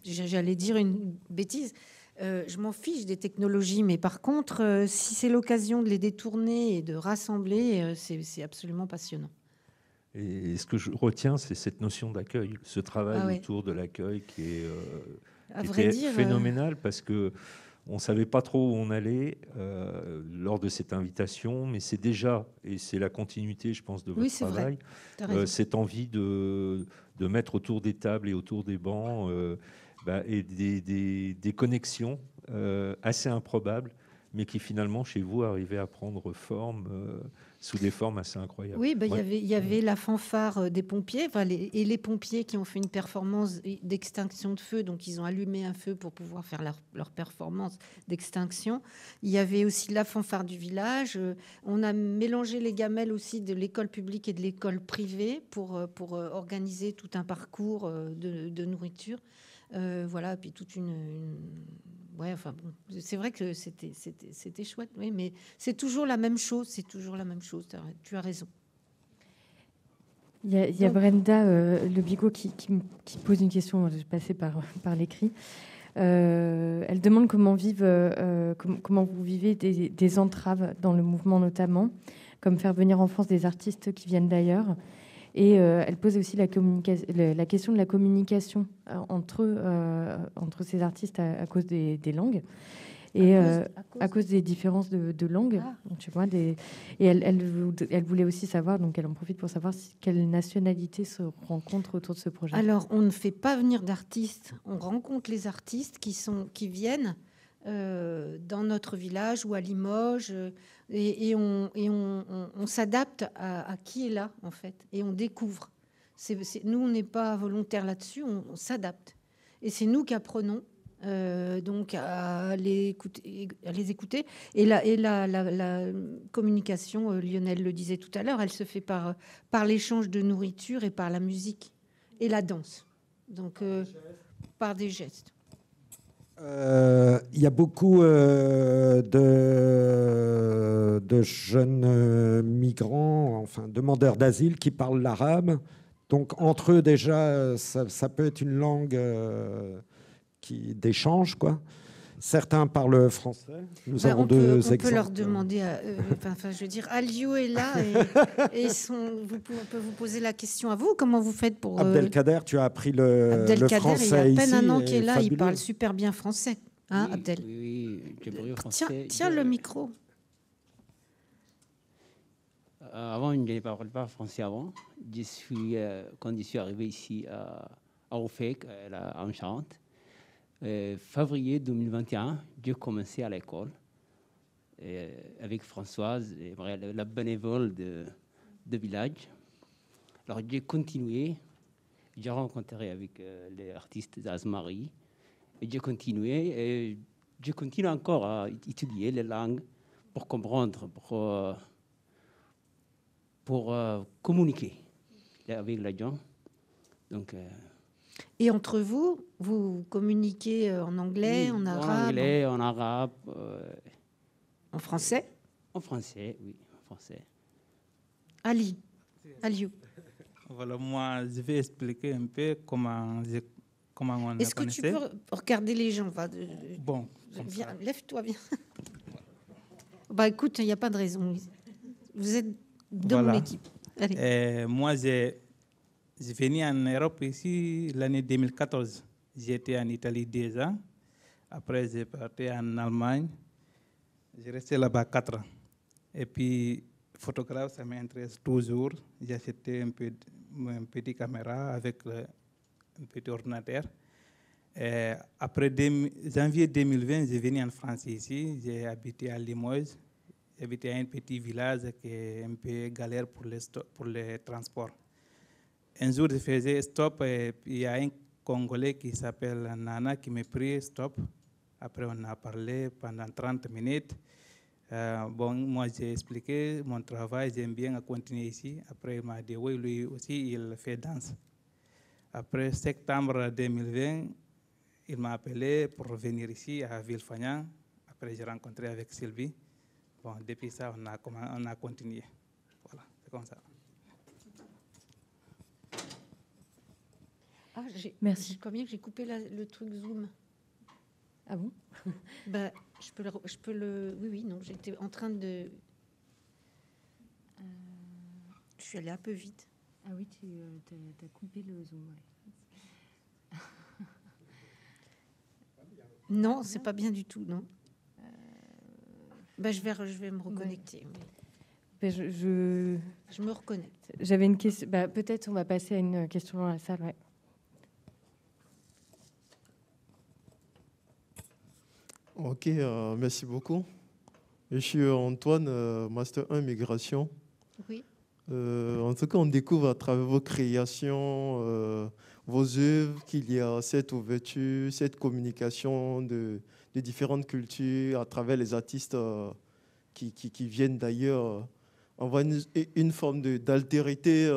j'allais dire une bêtise. Je m'en fiche des technologies, mais par contre, si c'est l'occasion de les détourner et de rassembler, c'est absolument passionnant. Et ce que je retiens, c'est cette notion d'accueil, ce travail autour de l'accueil qui était phénoménal parce que on ne savait pas trop où on allait lors de cette invitation, mais c'est déjà, et c'est la continuité, je pense, de votre travail, cette envie de mettre autour des tables et autour des bancs et des connexions assez improbables, mais qui finalement, chez vous, arrivaient à prendre forme sous des formes assez incroyables. Oui, il y avait la fanfare des pompiers, et les pompiers qui ont fait une performance d'extinction de feu, donc ils ont allumé un feu pour pouvoir faire leur performance d'extinction. Il y avait aussi la fanfare du village. On a mélangé les gamelles aussi de l'école publique et de l'école privée pour organiser tout un parcours de nourriture. Voilà, puis toute une... Ouais, enfin bon, c'est vrai que c'était chouette, oui, mais c'est toujours la même chose, tu as raison. Il y a Brenda Le Bigot qui pose une question, je vais passer par l'écrit. Elle demande comment vous vivez des entraves dans le mouvement notamment, comme faire venir en France des artistes qui viennent d'ailleurs. Et elle pose aussi la question de la communication entre ces artistes à cause des langues et à cause des différences de langue. Tu vois, et elle voulait aussi savoir, donc elle en profite pour savoir quelle nationalité se rencontre autour de ce projet. Alors, on ne fait pas venir d'artistes, on rencontre les artistes qui viennent dans notre village ou à Limoges, et on s'adapte à qui est là, en fait, et on découvre. Nous, on n'est pas volontaire là-dessus, on s'adapte. Et c'est nous qui apprenons donc à les écouter. Et la communication, Lionel le disait tout à l'heure, elle se fait par l'échange de nourriture et par la musique et la danse. Donc, par des gestes. Il y a beaucoup de jeunes migrants, enfin demandeurs d'asile, qui parlent l'arabe. Donc entre eux déjà, ça peut être une langue d'échange, quoi. Certains parlent français. Nous avons deux exemples. On peut leur demander. Je veux dire, Alio est là et on peut vous poser la question à vous. Comment vous faites pour Abdelkader, tu as appris le français ici. Il y a à peine un an qu'il est là. Il parle super bien français. Hein, oui, Abdel? Oui, j'ai parlé français. Tiens le micro. Avant, je ne parlais pas français avant. Quand je suis arrivé ici à Oufek, en Charente, février 2021, j'ai commencé à l'école avec Françoise, la bénévole de village. Alors, j'ai continué. J'ai rencontré avec les artistes d'Azmari. Et j'ai continué. Et je continue encore à étudier les langues pour comprendre, pour communiquer avec les gens. Donc, et entre vous, vous communiquez en anglais, oui, en arabe? En anglais, en arabe. En français? En français, oui, en français. Aliou. Voilà, moi, je vais expliquer un peu comment on a Est-ce que tu peux regarder les gens? Bon. Viens, lève-toi, viens. Bah écoute, il n'y a pas de raison. Vous êtes dans mon équipe. Allez. Moi, j'ai venu en Europe ici l'année 2014. J'étais en Italie 2 ans. Après, j'ai parti en Allemagne. J'ai resté là-bas 4 ans. Et puis, photographe, ça m'intéresse toujours. J'ai acheté une petite caméra avec un petit ordinateur. Et après janvier 2020, j'ai venu en France ici. J'ai habité à Limoges. J'ai habité à un petit village qui est un peu galère pour les transports. Un jour, je faisais stop et puis il y a un Congolais qui s'appelle Nana qui m'a pris stop. Après, on a parlé pendant 30 minutes. Moi, j'ai expliqué mon travail, j'aime bien continuer ici. Après, il m'a dit, oui, lui aussi, il fait danse. Après septembre 2020, il m'a appelé pour venir ici à Villefagnan. Après, j'ai rencontré avec Sylvie. Bon, depuis ça, on a continué. Voilà, c'est comme ça. Merci. Combien j'ai coupé le truc Zoom? Ah bon? Bah, je peux le. Oui, non, j'étais en train de. Je suis allée un peu vite. Ah oui, tu as coupé le Zoom. Ouais. Non, c'est pas bien du tout, non. Bah, je vais me reconnecter. Ouais. Je me reconnecte. J'avais une question. Bah, peut-être on va passer à une question dans la salle. Ouais. Ok, merci beaucoup. Je suis Antoine, Master 1 Migration. Oui. En tout cas, on découvre à travers vos créations, vos œuvres, qu'il y a cette ouverture, cette communication de différentes cultures à travers les artistes qui viennent d'ailleurs. On voit une forme d'altérité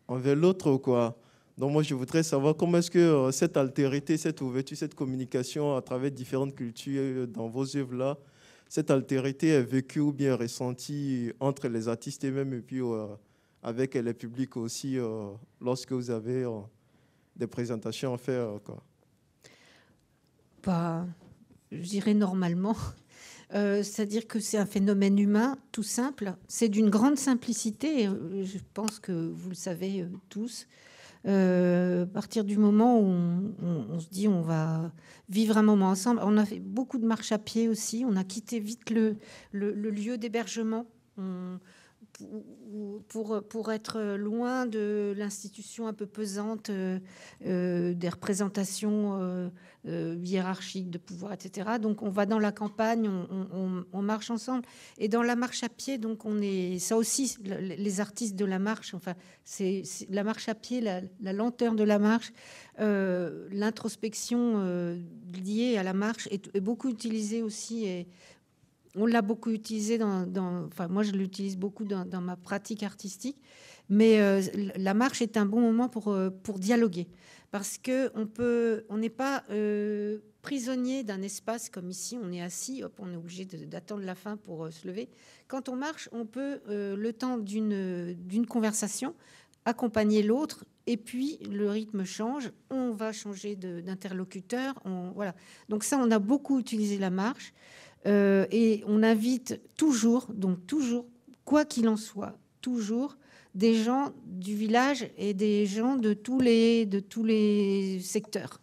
envers l'autre, quoi. Donc moi, je voudrais savoir comment est-ce que cette altérité, cette ouverture, cette communication à travers différentes cultures dans vos œuvres-là, cette altérité est vécue ou bien ressentie entre les artistes eux-mêmes et puis avec les publics aussi lorsque vous avez des présentations à faire, quoi. Bah, je dirais normalement. C'est-à-dire que c'est un phénomène humain tout simple. C'est d'une grande simplicité. Je pense que vous le savez tous. À partir du moment où on se dit on va vivre un moment ensemble, on a fait beaucoup de marches à pied aussi, on a quitté vite le lieu d'hébergement pour être loin de l'institution un peu pesante des représentations hiérarchiques de pouvoir, etc. Donc on va dans la campagne, on marche ensemble. Et dans la marche à pied, donc on est, ça aussi, les artistes de la marche, enfin, c'est la marche à pied, la lenteur de la marche, l'introspection liée à la marche est beaucoup utilisée aussi. Et on l'a beaucoup utilisé enfin, moi, je l'utilise beaucoup dans ma pratique artistique. Mais la marche est un bon moment pour dialoguer. Parce qu'on n'est pas prisonnier d'un espace comme ici. On est assis, hop, on est obligé d'attendre la fin pour se lever. Quand on marche, on peut, le temps d'une conversation, accompagner l'autre. Et puis, le rythme change. On va changer d'interlocuteur. Voilà. Donc ça, on a beaucoup utilisé la marche. Et on invite toujours, quoi qu'il en soit, toujours des gens du village et des gens de tous les secteurs.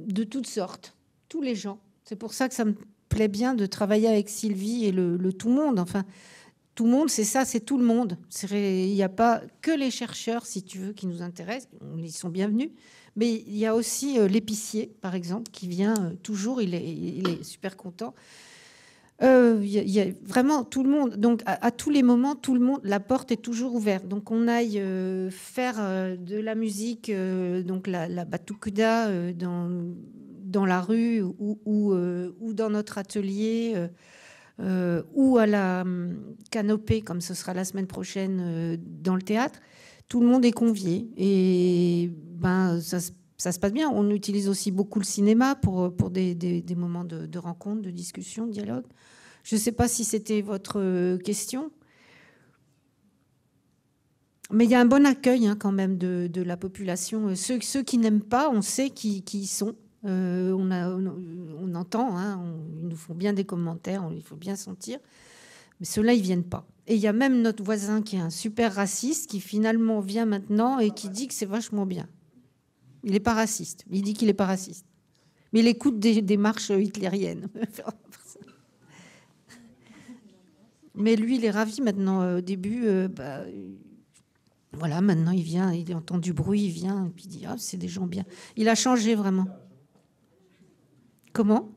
de toutes sortes, tous les gens. C'est pour ça que ça me plaît bien de travailler avec Sylvie et le tout monde. Enfin, tout le monde, c'est ça, c'est tout le monde. Il n'y a pas que les chercheurs, si tu veux, qui nous intéressent. Ils sont bienvenus. Mais il y a aussi l'épicier, par exemple, qui vient toujours. Il est super content. Il y a vraiment tout le monde. Donc, à tous les moments, tout le monde, la porte est toujours ouverte. Donc, on aille faire de la musique, donc la batucada dans la rue ou dans notre atelier ou à la canopée, comme ce sera la semaine prochaine dans le théâtre. Tout le monde est convié et ça se passe bien. On utilise aussi beaucoup le cinéma pour des moments de rencontre, de discussion, de dialogue. Je ne sais pas si c'était votre question. Mais il y a un bon accueil quand même de la population. Ceux qui n'aiment pas, on sait qui ils sont. On entend, ils nous font bien des commentaires, il faut bien sentir. Mais ceux-là, ils ne viennent pas. Et il y a même notre voisin qui est un super raciste qui finalement vient maintenant et qui dit que c'est vachement bien. Il n'est pas raciste. Il dit qu'il n'est pas raciste. Mais il écoute des marches hitlériennes. Mais lui, il est ravi maintenant. Au début, voilà, maintenant il vient, il entend du bruit, il vient, et puis il dit « Ah, c'est des gens bien ». Il a changé vraiment. Comment ?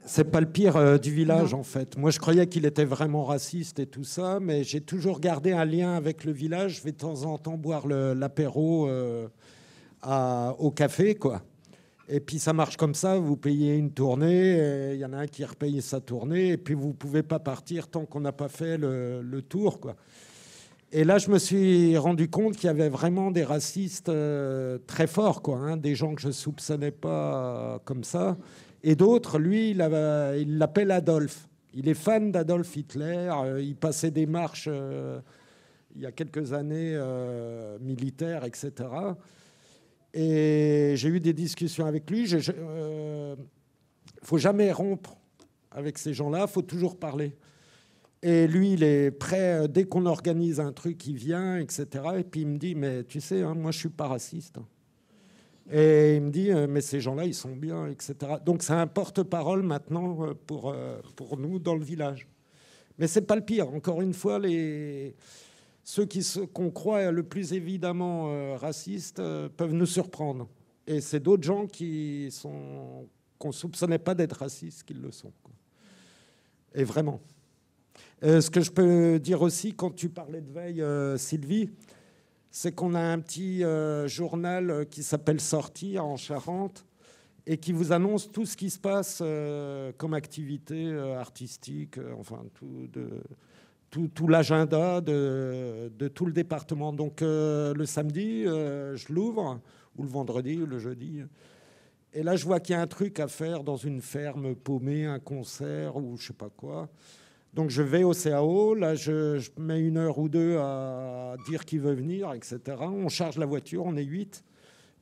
C'est pas le pire du village, en fait. Moi, je croyais qu'il était vraiment raciste et tout ça, mais j'ai toujours gardé un lien avec le village. Je vais de temps en temps boire l'apéro au café, quoi. Et puis, ça marche comme ça. Vous payez une tournée, il y en a un qui repaye sa tournée, et puis vous ne pouvez pas partir tant qu'on n'a pas fait le tour, quoi. Et là, je me suis rendu compte qu'il y avait vraiment des racistes très forts, quoi, des gens que je ne soupçonnais pas comme ça. Et d'autres, lui, il l'appelle Adolphe. Il est fan d'Adolf Hitler. Il passait des marches il y a quelques années militaires, etc. Et j'ai eu des discussions avec lui. Il ne faut jamais rompre avec ces gens-là. Il faut toujours parler. Et lui, il est prêt, dès qu'on organise un truc, il vient, etc. Et puis il me dit, mais tu sais, moi, je ne suis pas raciste. Et il me dit, mais ces gens-là, ils sont bien, etc. Donc c'est un porte-parole maintenant pour nous dans le village. Mais c'est pas le pire. Encore une fois, ceux qu'on croit le plus évidemment racistes peuvent nous surprendre. Et c'est d'autres gens qu'on ne soupçonnait pas d'être racistes qui le sont, quoi. Et vraiment. Ce que je peux dire aussi, quand tu parlais de veille, Sylvie, c'est qu'on a un petit journal qui s'appelle Sortir en Charente et qui vous annonce tout ce qui se passe comme activité artistique, enfin tout l'agenda de tout le département. Donc le samedi, je l'ouvre, ou le vendredi, ou le jeudi. Et là, je vois qu'il y a un truc à faire dans une ferme paumée, un concert ou je sais pas quoi. Donc je vais au CAO, là je mets 1 heure ou 2 à dire qui veut venir, etc. On charge la voiture, on est 8,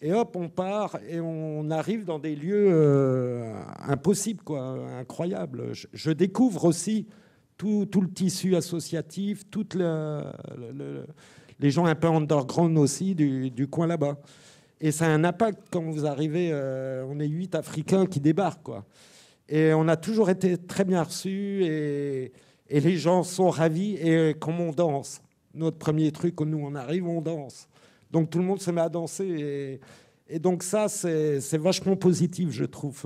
et hop, on part et on arrive dans des lieux impossibles, quoi, incroyables. Je découvre aussi tout le tissu associatif, toutes les gens un peu underground aussi du coin là-bas. Et ça a un impact quand vous arrivez, on est 8 Africains qui débarquent, quoi. Et on a toujours été très bien reçus et les gens sont ravis. Et comme on danse, notre premier truc, quand nous on arrive, on danse. Donc tout le monde se met à danser. Et donc ça, c'est vachement positif, je trouve,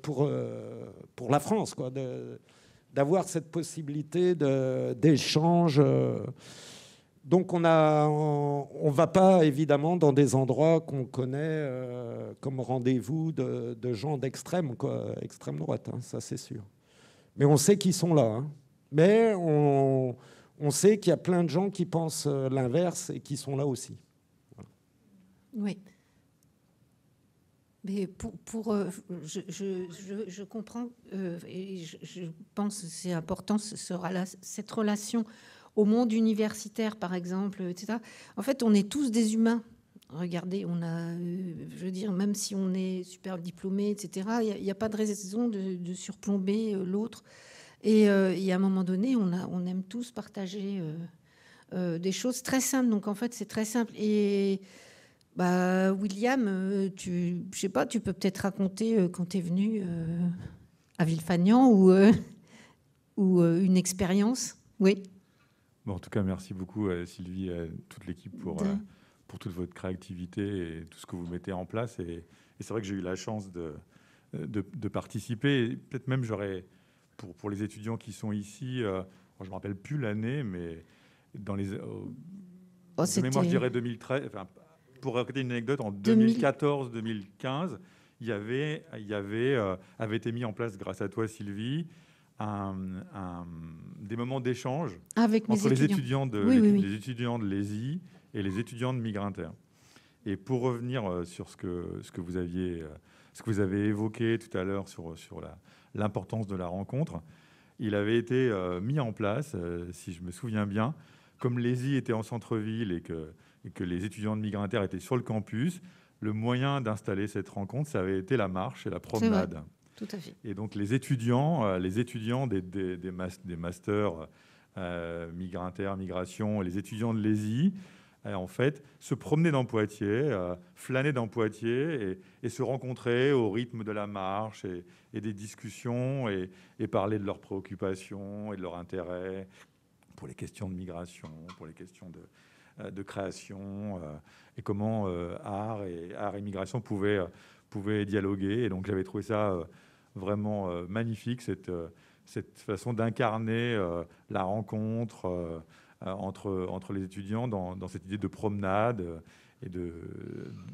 pour la France, quoi, d'avoir cette possibilité d'échange. Donc on va pas évidemment dans des endroits qu'on connaît comme rendez-vous de gens d'extrême, quoi, extrême droite, ça c'est sûr. Mais on sait qu'ils sont là. Mais on sait qu'il y a plein de gens qui pensent l'inverse et qui sont là aussi. Voilà. Oui. Mais je comprends et je pense que c'est important, cette relation au monde universitaire, par exemple, etc. En fait, on est tous des humains. Regardez, on a, je veux dire, même si on est super diplômé, etc., il n'y a pas de raison de surplomber l'autre. Et à un moment donné, on aime tous partager des choses très simples. Donc, en fait, c'est très simple. Et William, je sais pas, tu peux peut-être raconter quand tu es venu à Villefagnan ou une expérience. Oui. Bon, en tout cas, merci beaucoup Sylvie et toute l'équipe pour toute votre créativité et tout ce que vous mettez en place. Et c'est vrai que j'ai eu la chance de participer. Peut-être même pour les étudiants qui sont ici, je ne me rappelle plus l'année, mais dans les... de mémoire, je dirais 2013. Enfin, pour raconter une anecdote, en 2014-2015, avait été mis en place, grâce à toi Sylvie, des moments d'échange entre les étudiants les étudiants de l'ESI et les étudiants de Migrinter. Et pour revenir sur ce que vous avez évoqué tout à l'heure sur l'importance de la rencontre, il avait été mis en place, si je me souviens bien, comme l'ESI était en centre-ville et que les étudiants de Migrinter étaient sur le campus, le moyen d'installer cette rencontre, ça avait été la marche et la promenade. Tout à fait. Et donc les étudiants des masters Migrinter, migration, et les étudiants de l'ESI, en fait, se promenaient dans Poitiers, flâner dans Poitiers et se rencontrer au rythme de la marche et des discussions et parler de leurs préoccupations et de leurs intérêts pour les questions de migration, pour les questions de création et comment art et migration pouvaient dialoguer. Et donc j'avais trouvé ça vraiment magnifique, cette façon d'incarner la rencontre entre les étudiants dans cette idée de promenade et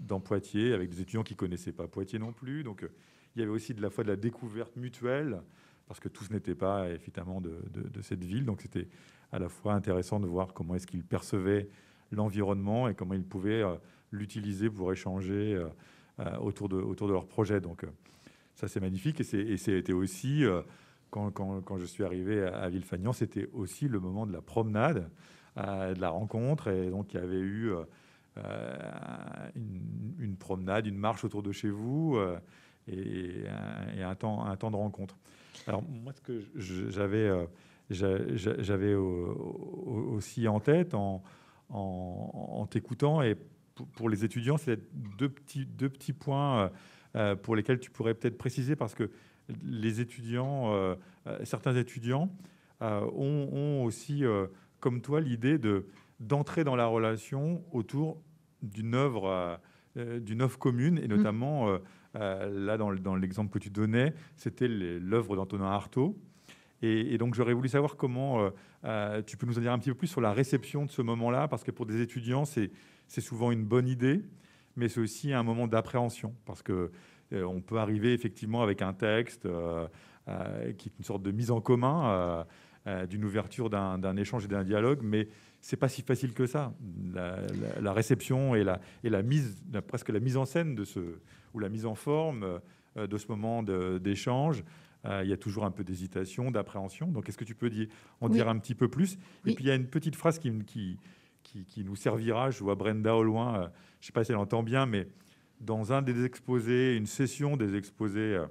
dans Poitiers, avec des étudiants qui ne connaissaient pas Poitiers non plus. Donc il y avait aussi de la découverte mutuelle, parce que tous n'étaient pas effectivement de cette ville. Donc c'était à la fois intéressant de voir comment est-ce qu'ils percevaient l'environnement et comment ils pouvaient l'utiliser pour échanger autour de leur projet. Donc ça, c'est magnifique. Et c'était aussi, quand je suis arrivé à Villefagnan, c'était aussi le moment de la promenade, de la rencontre. Et donc, il y avait eu une promenade, une marche autour de chez vous et un temps de rencontre. Alors, moi, ce que j'avais aussi en tête en t'écoutant, et pour les étudiants, c'est deux petits points pour lesquels tu pourrais peut-être préciser, parce que les étudiants, certains étudiants ont aussi, comme toi, l'idée d'entrer dans la relation autour d'une œuvre commune, et notamment, là, dans l'exemple que tu donnais, c'était l'œuvre d'Antonin Artaud. Et donc, j'aurais voulu savoir comment tu peux nous en dire un petit peu plus sur la réception de ce moment-là, parce que pour des étudiants, c'est souvent une bonne idée, mais c'est aussi un moment d'appréhension, parce qu'on peut arriver effectivement avec un texte qui est une sorte de mise en commun, d'une ouverture d'un échange et d'un dialogue, mais c'est pas si facile que ça. La réception et presque la mise en scène ou la mise en forme de ce moment d'échange, il y a toujours un peu d'hésitation, d'appréhension. Donc, est-ce que tu peux en dire un petit peu plus? Et puis, il y a une petite phrase qui nous servira. Je vois Brenda au loin. Je ne sais pas si elle entend bien, mais dans une session des exposés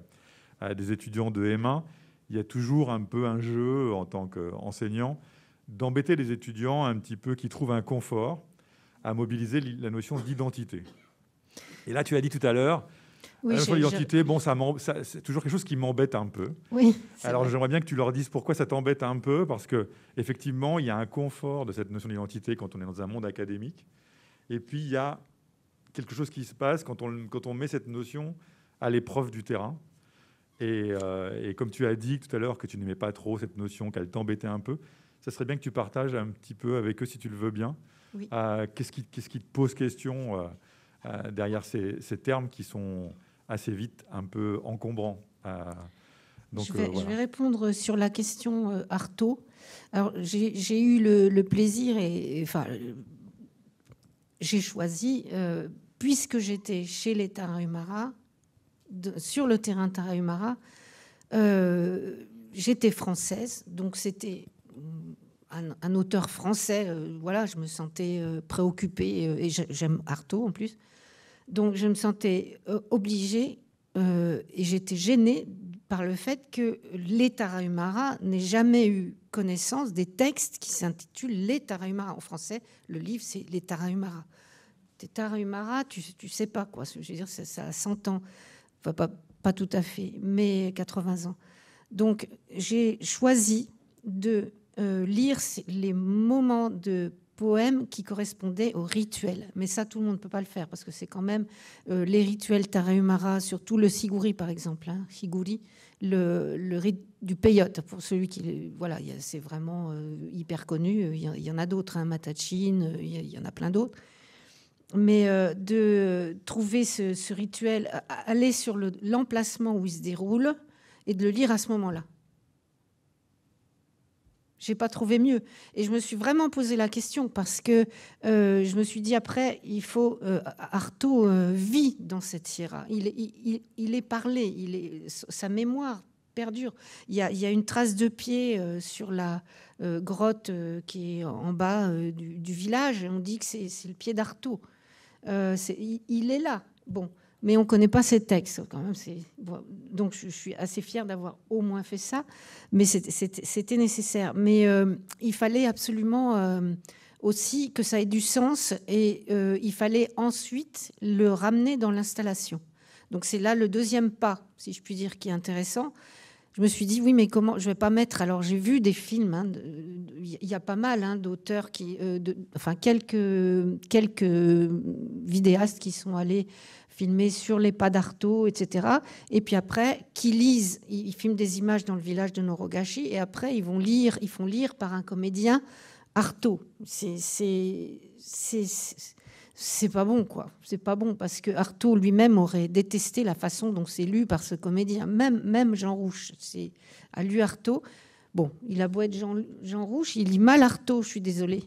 à des étudiants de M1, il y a toujours un peu un jeu en tant qu'enseignant d'embêter les étudiants un petit peu qui trouvent un confort à mobiliser la notion d'identité. Et là, tu as dit tout à l'heure, l'identité, c'est toujours quelque chose qui m'embête un peu. Oui, alors, j'aimerais bien que tu leur dises pourquoi ça t'embête un peu, parce qu'effectivement, il y a un confort de cette notion d'identité quand on est dans un monde académique. Et puis, il y a quelque chose qui se passe quand on met cette notion à l'épreuve du terrain. Et comme tu as dit tout à l'heure que tu n'aimais pas trop cette notion, qu'elle t'embêtait un peu, ça serait bien que tu partages un petit peu avec eux, si tu le veux bien. Oui. Qu'est-ce qui te pose question derrière ces termes qui sont assez vite un peu encombrants. Donc, je vais répondre sur la question Artaud. Alors, j'ai eu le plaisir j'ai choisi, puisque j'étais chez les Tarahumara, sur le terrain Tarahumara, j'étais française, donc c'était un auteur français. Voilà, je me sentais préoccupée, et j'aime Artaud en plus. Donc, je me sentais obligée et j'étais gênée par le fait que les Tarahumara n'aient jamais eu connaissance des textes qui s'intitulent Les Tarahumara. En français, le livre, c'est Les Tarahumara. T'es Tarahumara, tu sais pas quoi. Je veux dire, ça a 100 ans. Enfin, pas tout à fait, mais 80 ans. Donc, j'ai choisi de lire les moments de poèmes qui correspondaient aux rituels. Mais ça, tout le monde ne peut pas le faire parce que c'est quand même les rituels Tarahumara, surtout le Siguri, par exemple. Siguri, le rite du peyote, pour celui qui... Voilà, c'est vraiment hyper connu. Il y en a d'autres, Matachin, il y en a plein d'autres. Mais de trouver ce rituel, aller sur l'emplacement où il se déroule et de le lire à ce moment-là. Je n'ai pas trouvé mieux. Et je me suis vraiment posé la question parce que je me suis dit après, il faut... Artaud vit dans cette sierra. Il est parlé, sa mémoire perdure. Il y a une trace de pied sur la grotte qui est en bas du village. Et on dit que c'est le pied d'Artaud. Il est là. Bon. Mais on ne connaît pas ces textes quand même. Donc je suis assez fière d'avoir au moins fait ça, mais c'était nécessaire. Mais il fallait absolument aussi que ça ait du sens et il fallait ensuite le ramener dans l'installation. Donc c'est là le deuxième pas, si je puis dire, qui est intéressant. Je me suis dit, oui, mais comment je ne vais pas mettre... Alors, j'ai vu des films, il y a pas mal d'auteurs, quelques vidéastes qui sont allés filmer sur les pas d'Artaud, etc. Et puis après, qui lisent, ils filment des images dans le village de Norogashi, et après, ils font lire par un comédien Artaud. C'est pas bon, quoi. C'est pas bon parce que Artaud lui-même aurait détesté la façon dont c'est lu par ce comédien. Même Jean Rouch a lu Artaud. Bon, il a beau être Jean Rouch, il lit mal Artaud, je suis désolée.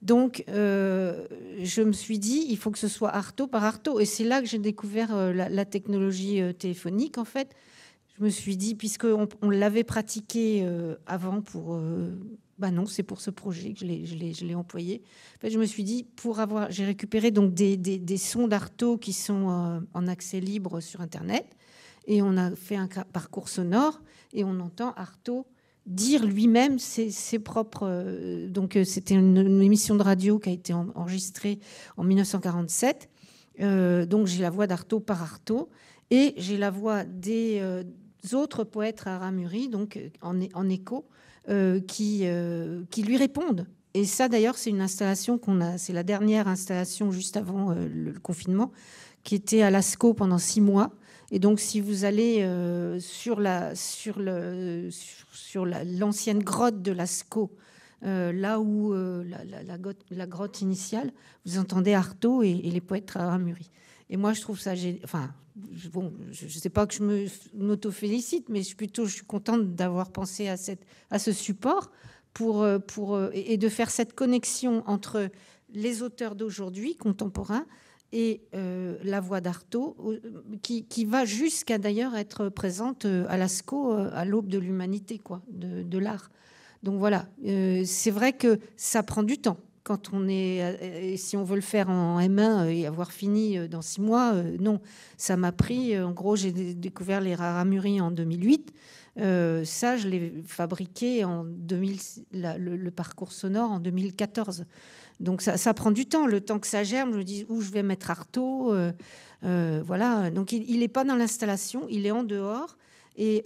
Donc, je me suis dit, il faut que ce soit Artaud par Artaud. Et c'est là que j'ai découvert la technologie téléphonique, en fait. Je me suis dit, puisqu'on l'avait pratiqué avant pour... non, c'est pour ce projet que je l'ai employé. En fait, je me suis dit, j'ai récupéré donc des sons d'Artaud qui sont en accès libre sur Internet. Et on a fait un parcours sonore et on entend Artaud dire lui-même ses propres... donc, c'était une émission de radio qui a été enregistrée en 1947. Donc, j'ai la voix d'Artaud par Artaud et j'ai la voix des autres poètes à Ramuri, donc en écho, qui lui répondent. Et ça, d'ailleurs, c'est une installation c'est la dernière installation juste avant le confinement, qui était à Lascaux pendant 6 mois. Et donc, si vous allez sur l'ancienne grotte de Lascaux, là où la grotte initiale, vous entendez Artaud et les poètes à Ramuri. Et moi, je trouve ça... Enfin, bon, je ne sais pas que je m'auto-félicite, mais je suis contente d'avoir pensé à ce support et de faire cette connexion entre les auteurs d'aujourd'hui, contemporains, et la voix d'Artaud, qui va jusqu'à d'ailleurs être présente à Lascaux à l'aube de l'humanité, quoi, de l'art. Donc voilà, c'est vrai que ça prend du temps. Quand si on veut le faire en M1 et avoir fini dans 6 mois, non. Ça m'a pris, en gros, j'ai découvert les Ramuri en 2008. Ça, je l'ai fabriqué en 2000, le parcours sonore en 2014. Donc ça prend du temps. Le temps que ça germe, je me dis où je vais mettre Artaud. Voilà. Donc il n'est pas dans l'installation, il est en dehors. Et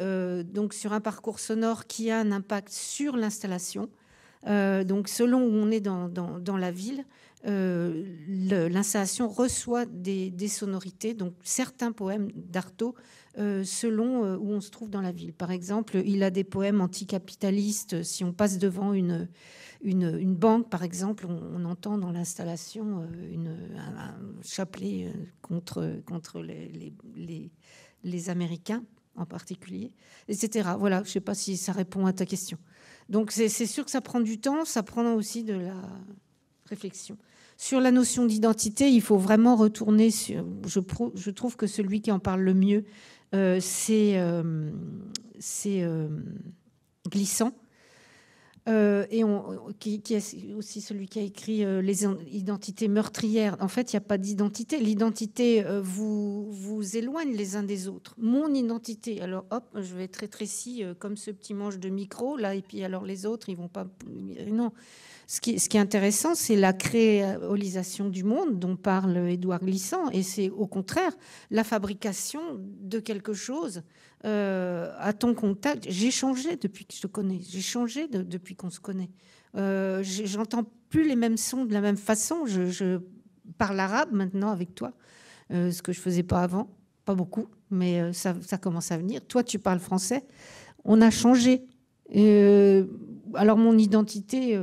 donc sur un parcours sonore qui a un impact sur l'installation. Donc selon où on est dans la ville, l'installation reçoit des sonorités, donc certains poèmes d'Artaud selon où on se trouve dans la ville. Par exemple, il a des poèmes anticapitalistes. Si on passe devant une banque, par exemple, on entend dans l'installation un chapelet contre les Américains en particulier, etc. Voilà, je ne sais pas si ça répond à ta question. Donc c'est sûr que ça prend du temps, ça prend aussi de la réflexion. Sur la notion d'identité, il faut vraiment retourner sur... Je trouve que celui qui en parle le mieux, c'est Glissant. qui est aussi celui qui a écrit Les identités meurtrières. En fait, il n'y a pas d'identité. L'identité vous éloigne les uns des autres. Mon identité, alors hop, je vais être rétrécie comme ce petit manche de micro, là, et puis alors les autres, ils vont pas... Non. Ce qui est intéressant, c'est la créolisation du monde dont parle Édouard Glissant, et c'est au contraire la fabrication de quelque chose à ton contact. J'ai changé depuis que je te connais, j'ai changé depuis qu'on se connaît. J'entends plus les mêmes sons de la même façon. Je parle arabe maintenant avec toi, ce que je faisais pas avant, pas beaucoup, mais ça commence à venir. Toi, tu parles français. On a changé. Alors mon identité...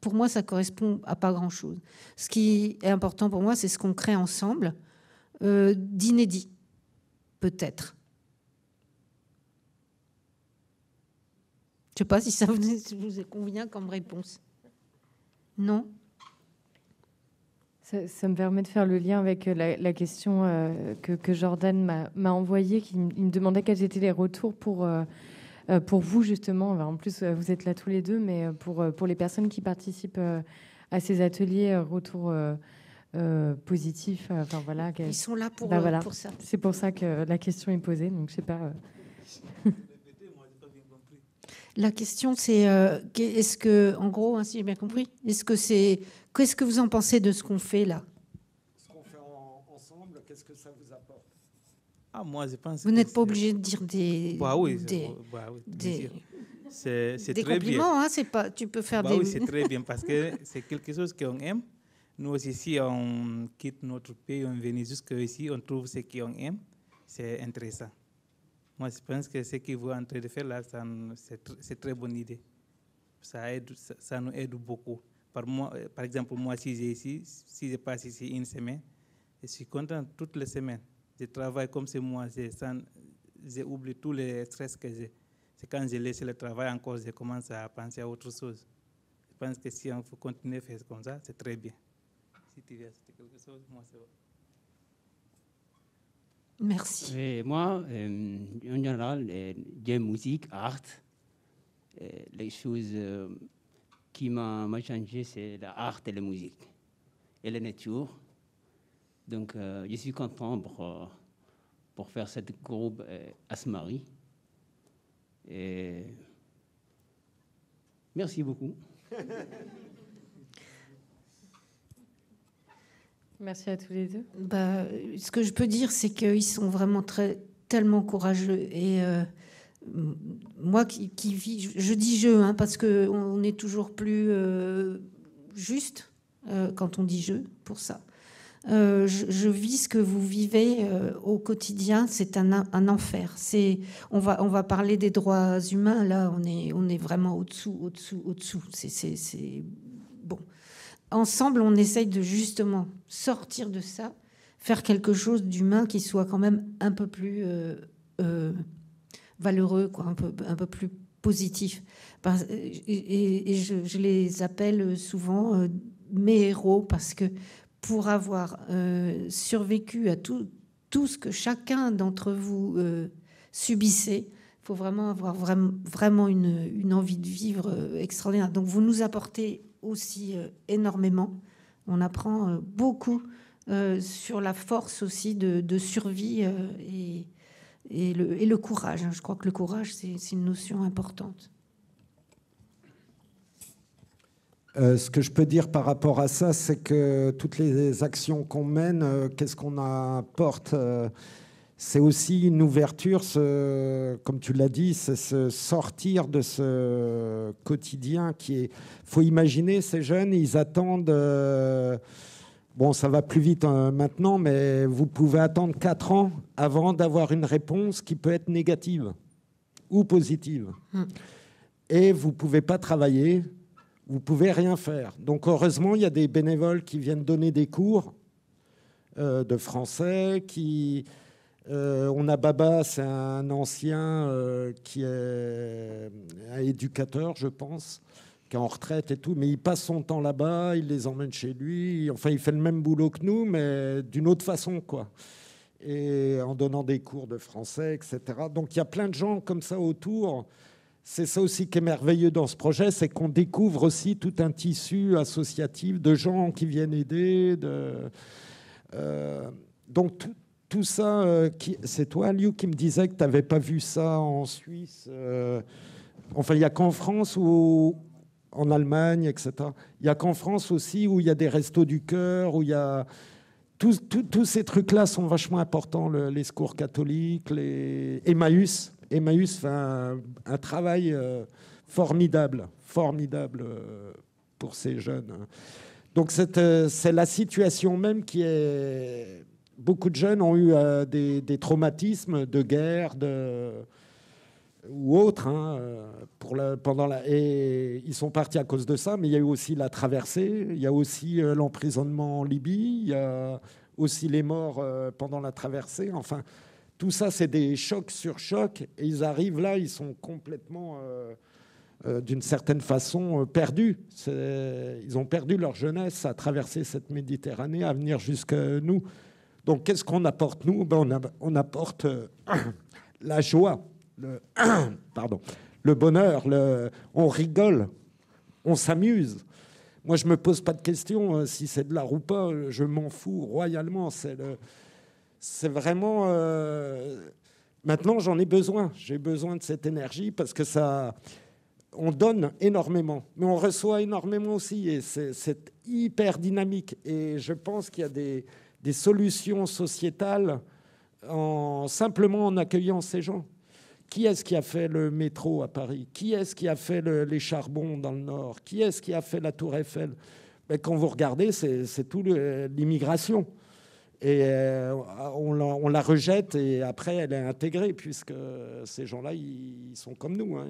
pour moi, ça correspond à pas grand-chose. Ce qui est important pour moi, c'est ce qu'on crée ensemble, d'inédit, peut-être. Je ne sais pas si ça vous convient comme réponse. Non ? Ça me permet de faire le lien avec la question que Jordan m'a envoyée, qui me demandait quels étaient les retours pour vous, justement. En plus, vous êtes là tous les deux, mais pour les personnes qui participent à ces ateliers, retours positifs. Enfin, voilà, ils sont là pour ça. C'est pour ça que la question est posée. Donc, je sais pas. La question, c'est est-ce que, en gros, hein, si j'ai bien compris, qu'est-ce que vous en pensez de ce qu'on fait là ? Ce qu'on fait ensemble, qu'est-ce que ça vous apporte ? Moi, je pense vous n'êtes pas obligé de dire des c'est des très compliments, bien. Hein, c'est pas, tu peux faire des... Oui, c'est très bien parce que c'est quelque chose qu'on aime. Nous aussi, si on quitte notre pays, on vient jusqu'ici, on trouve ce qu'on aime, c'est intéressant. Moi, je pense que ce que vous êtes en train de faire là, c'est très bonne idée. Ça nous aide beaucoup. Par exemple, moi, si je passe ici une semaine, je suis content toutes les semaines. Je travaille comme c'est moi, j'oublie tous les stress que j'ai. C'est quand je laisse le travail encore, je commence à penser à autre chose. Je pense que si on faut continuer à faire comme ça, c'est très bien. Si tu veux ajouter quelque chose, moi c'est bon. Merci. Et moi, en général, j'aime musique, art. Les choses qui m'ont changé, c'est l'art et la musique et la nature. Donc, je suis content pour faire ce groupe Asmari. Et merci beaucoup. Merci à tous les deux. Ce que je peux dire, c'est qu'ils sont vraiment tellement courageux. Et moi qui vis, je dis je, hein, parce qu'on est toujours plus juste quand on dit je pour ça. Je vis ce que vous vivez au quotidien, c'est un enfer. On va parler des droits humains, là on est vraiment au-dessous. C'est bon. Ensemble, on essaye de justement sortir de ça, faire quelque chose d'humain qui soit quand même un peu plus valeureux, quoi, un peu plus positif. Et je les appelle souvent mes héros, parce que pour avoir survécu à tout ce que chacun d'entre vous subissait, il faut vraiment avoir vraiment une envie de vivre extraordinaire. Donc vous nous apportez aussi énormément. On apprend beaucoup sur la force aussi de survie et le courage. Je crois que le courage, c'est une notion importante. Ce que je peux dire par rapport à ça, c'est que toutes les actions qu'on mène, qu'est-ce qu'on apporte, c'est aussi une ouverture, comme tu l'as dit, c'est se sortir de ce quotidien qui est... Il faut imaginer, ces jeunes, ils attendent... Bon, ça va plus vite maintenant, mais vous pouvez attendre 4 ans avant d'avoir une réponse qui peut être négative ou positive. Et vous ne pouvez pas travailler, vous ne pouvez rien faire. Donc, heureusement, il y a des bénévoles qui viennent donner des cours de français, on a Baba, c'est un ancien qui est un éducateur, je pense, qui est en retraite et tout, mais il passe son temps là-bas, il les emmène chez lui. Enfin, il fait le même boulot que nous, mais d'une autre façon, quoi. Et en donnant des cours de français, etc. Donc, il y a plein de gens comme ça autour. c'est ça aussi qui est merveilleux dans ce projet, c'est qu'on découvre aussi tout un tissu associatif de gens qui viennent aider. Donc tout ça, c'est toi, Liu, qui me disais que tu n'avais pas vu ça en Suisse. Enfin, il n'y a qu'en France ou en Allemagne, etc. Il n'y a qu'en France aussi où il y a des restos du cœur, où il y a... Tous ces trucs-là sont vachement importants, les secours catholiques, les Emmaüs. Emmaüs fait un travail formidable pour ces jeunes. Donc c'est la situation même qui est... Beaucoup de jeunes ont eu des traumatismes de guerre ou autres, et ils sont partis à cause de ça, mais il y a eu aussi la traversée, il y a aussi l'emprisonnement en Libye, il y a aussi les morts pendant la traversée. Enfin, tout ça, c'est des chocs sur chocs, et ils arrivent là, ils sont complètement, d'une certaine façon, perdus. Ils ont perdu leur jeunesse à traverser cette Méditerranée, à venir jusqu'à nous. Donc, qu'est-ce qu'on apporte, nous ? On apporte la joie, le bonheur, on rigole, on s'amuse. Moi, je ne me pose pas de questions si c'est de l'art ou pas, je m'en fous royalement. C'est vraiment... Maintenant, j'en ai besoin. J'ai besoin de cette énergie parce que on donne énormément, mais on reçoit énormément aussi. Et c'est hyper dynamique. Et je pense qu'il y a des solutions sociétales simplement en accueillant ces gens. Qui est-ce qui a fait le métro à Paris ? Qui est-ce qui a fait les charbons dans le Nord ? Qui est-ce qui a fait la Tour Eiffel ? Mais quand vous regardez, c'est tout l'immigration. Et on la rejette et après, elle est intégrée puisque ces gens-là, ils sont comme nous. Hein,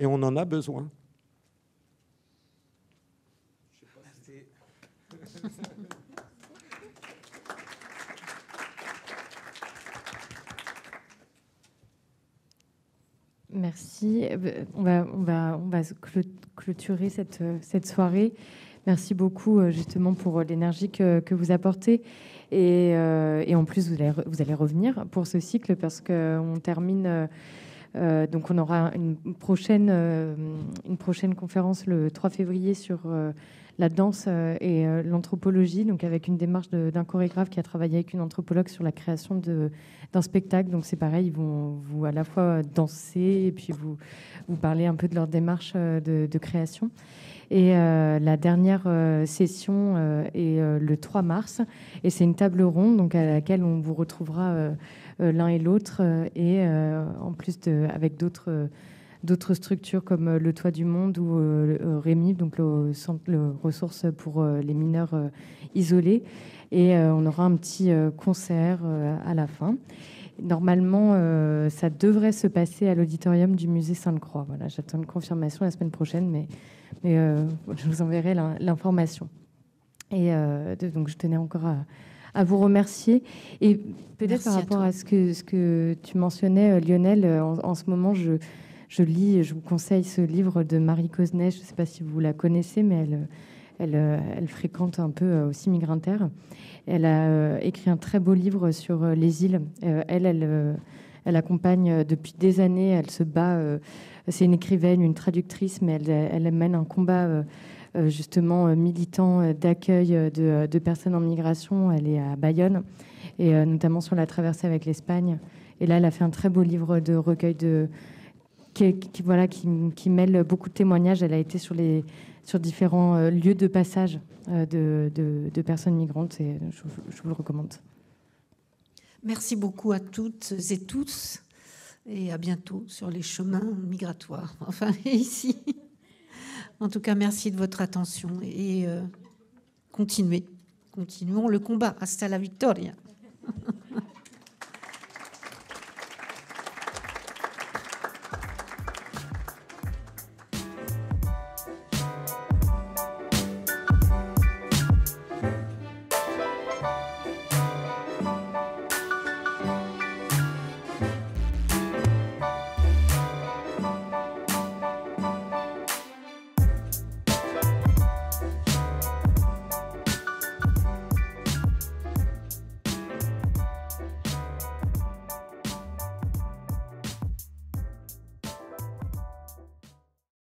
et on en a besoin. Merci. On va clôturer cette soirée. Merci beaucoup justement pour l'énergie que vous apportez. Et en plus, vous allez revenir pour ce cycle parce qu'on termine... donc on aura une prochaine conférence le 3 février sur la danse et l'anthropologie, donc avec une démarche d'un chorégraphe qui a travaillé avec une anthropologue sur la création d'un spectacle. Donc c'est pareil, ils vont vous à la fois danser et puis vous parler un peu de leur démarche de création. Et la dernière session est le 3 mars et c'est une table ronde donc à laquelle on vous retrouvera l'un et l'autre et en plus avec d'autres structures comme le Toit du Monde ou Rémi, donc le centre ressources pour les mineurs isolés. Et on aura un petit concert à la fin. Normalement, ça devrait se passer à l'auditorium du musée Sainte-Croix. Voilà, j'attends une confirmation la semaine prochaine, mais je vous enverrai l'information. Et donc, je tenais encore à vous remercier. Et peut-être par rapport à ce que tu mentionnais, Lionel, en ce moment, je lis, je vous conseille ce livre de Marie Cosnay. Je ne sais pas si vous la connaissez, mais elle fréquente un peu aussi Migrinterre. Elle a écrit un très beau livre sur les îles. Elle accompagne depuis des années, elle se bat. C'est une écrivaine, une traductrice, mais elle mène un combat justement militant d'accueil de personnes en migration. Elle est à Bayonne, et notamment sur la traversée avec l'Espagne. Et là, elle a fait un très beau livre de recueil qui mêle beaucoup de témoignages. Elle a été sur différents lieux de passage de personnes migrantes, et je vous le recommande. Merci beaucoup à toutes et tous, et à bientôt sur les chemins migratoires. Enfin, ici. En tout cas, merci de votre attention et continuons le combat. Hasta la victoria.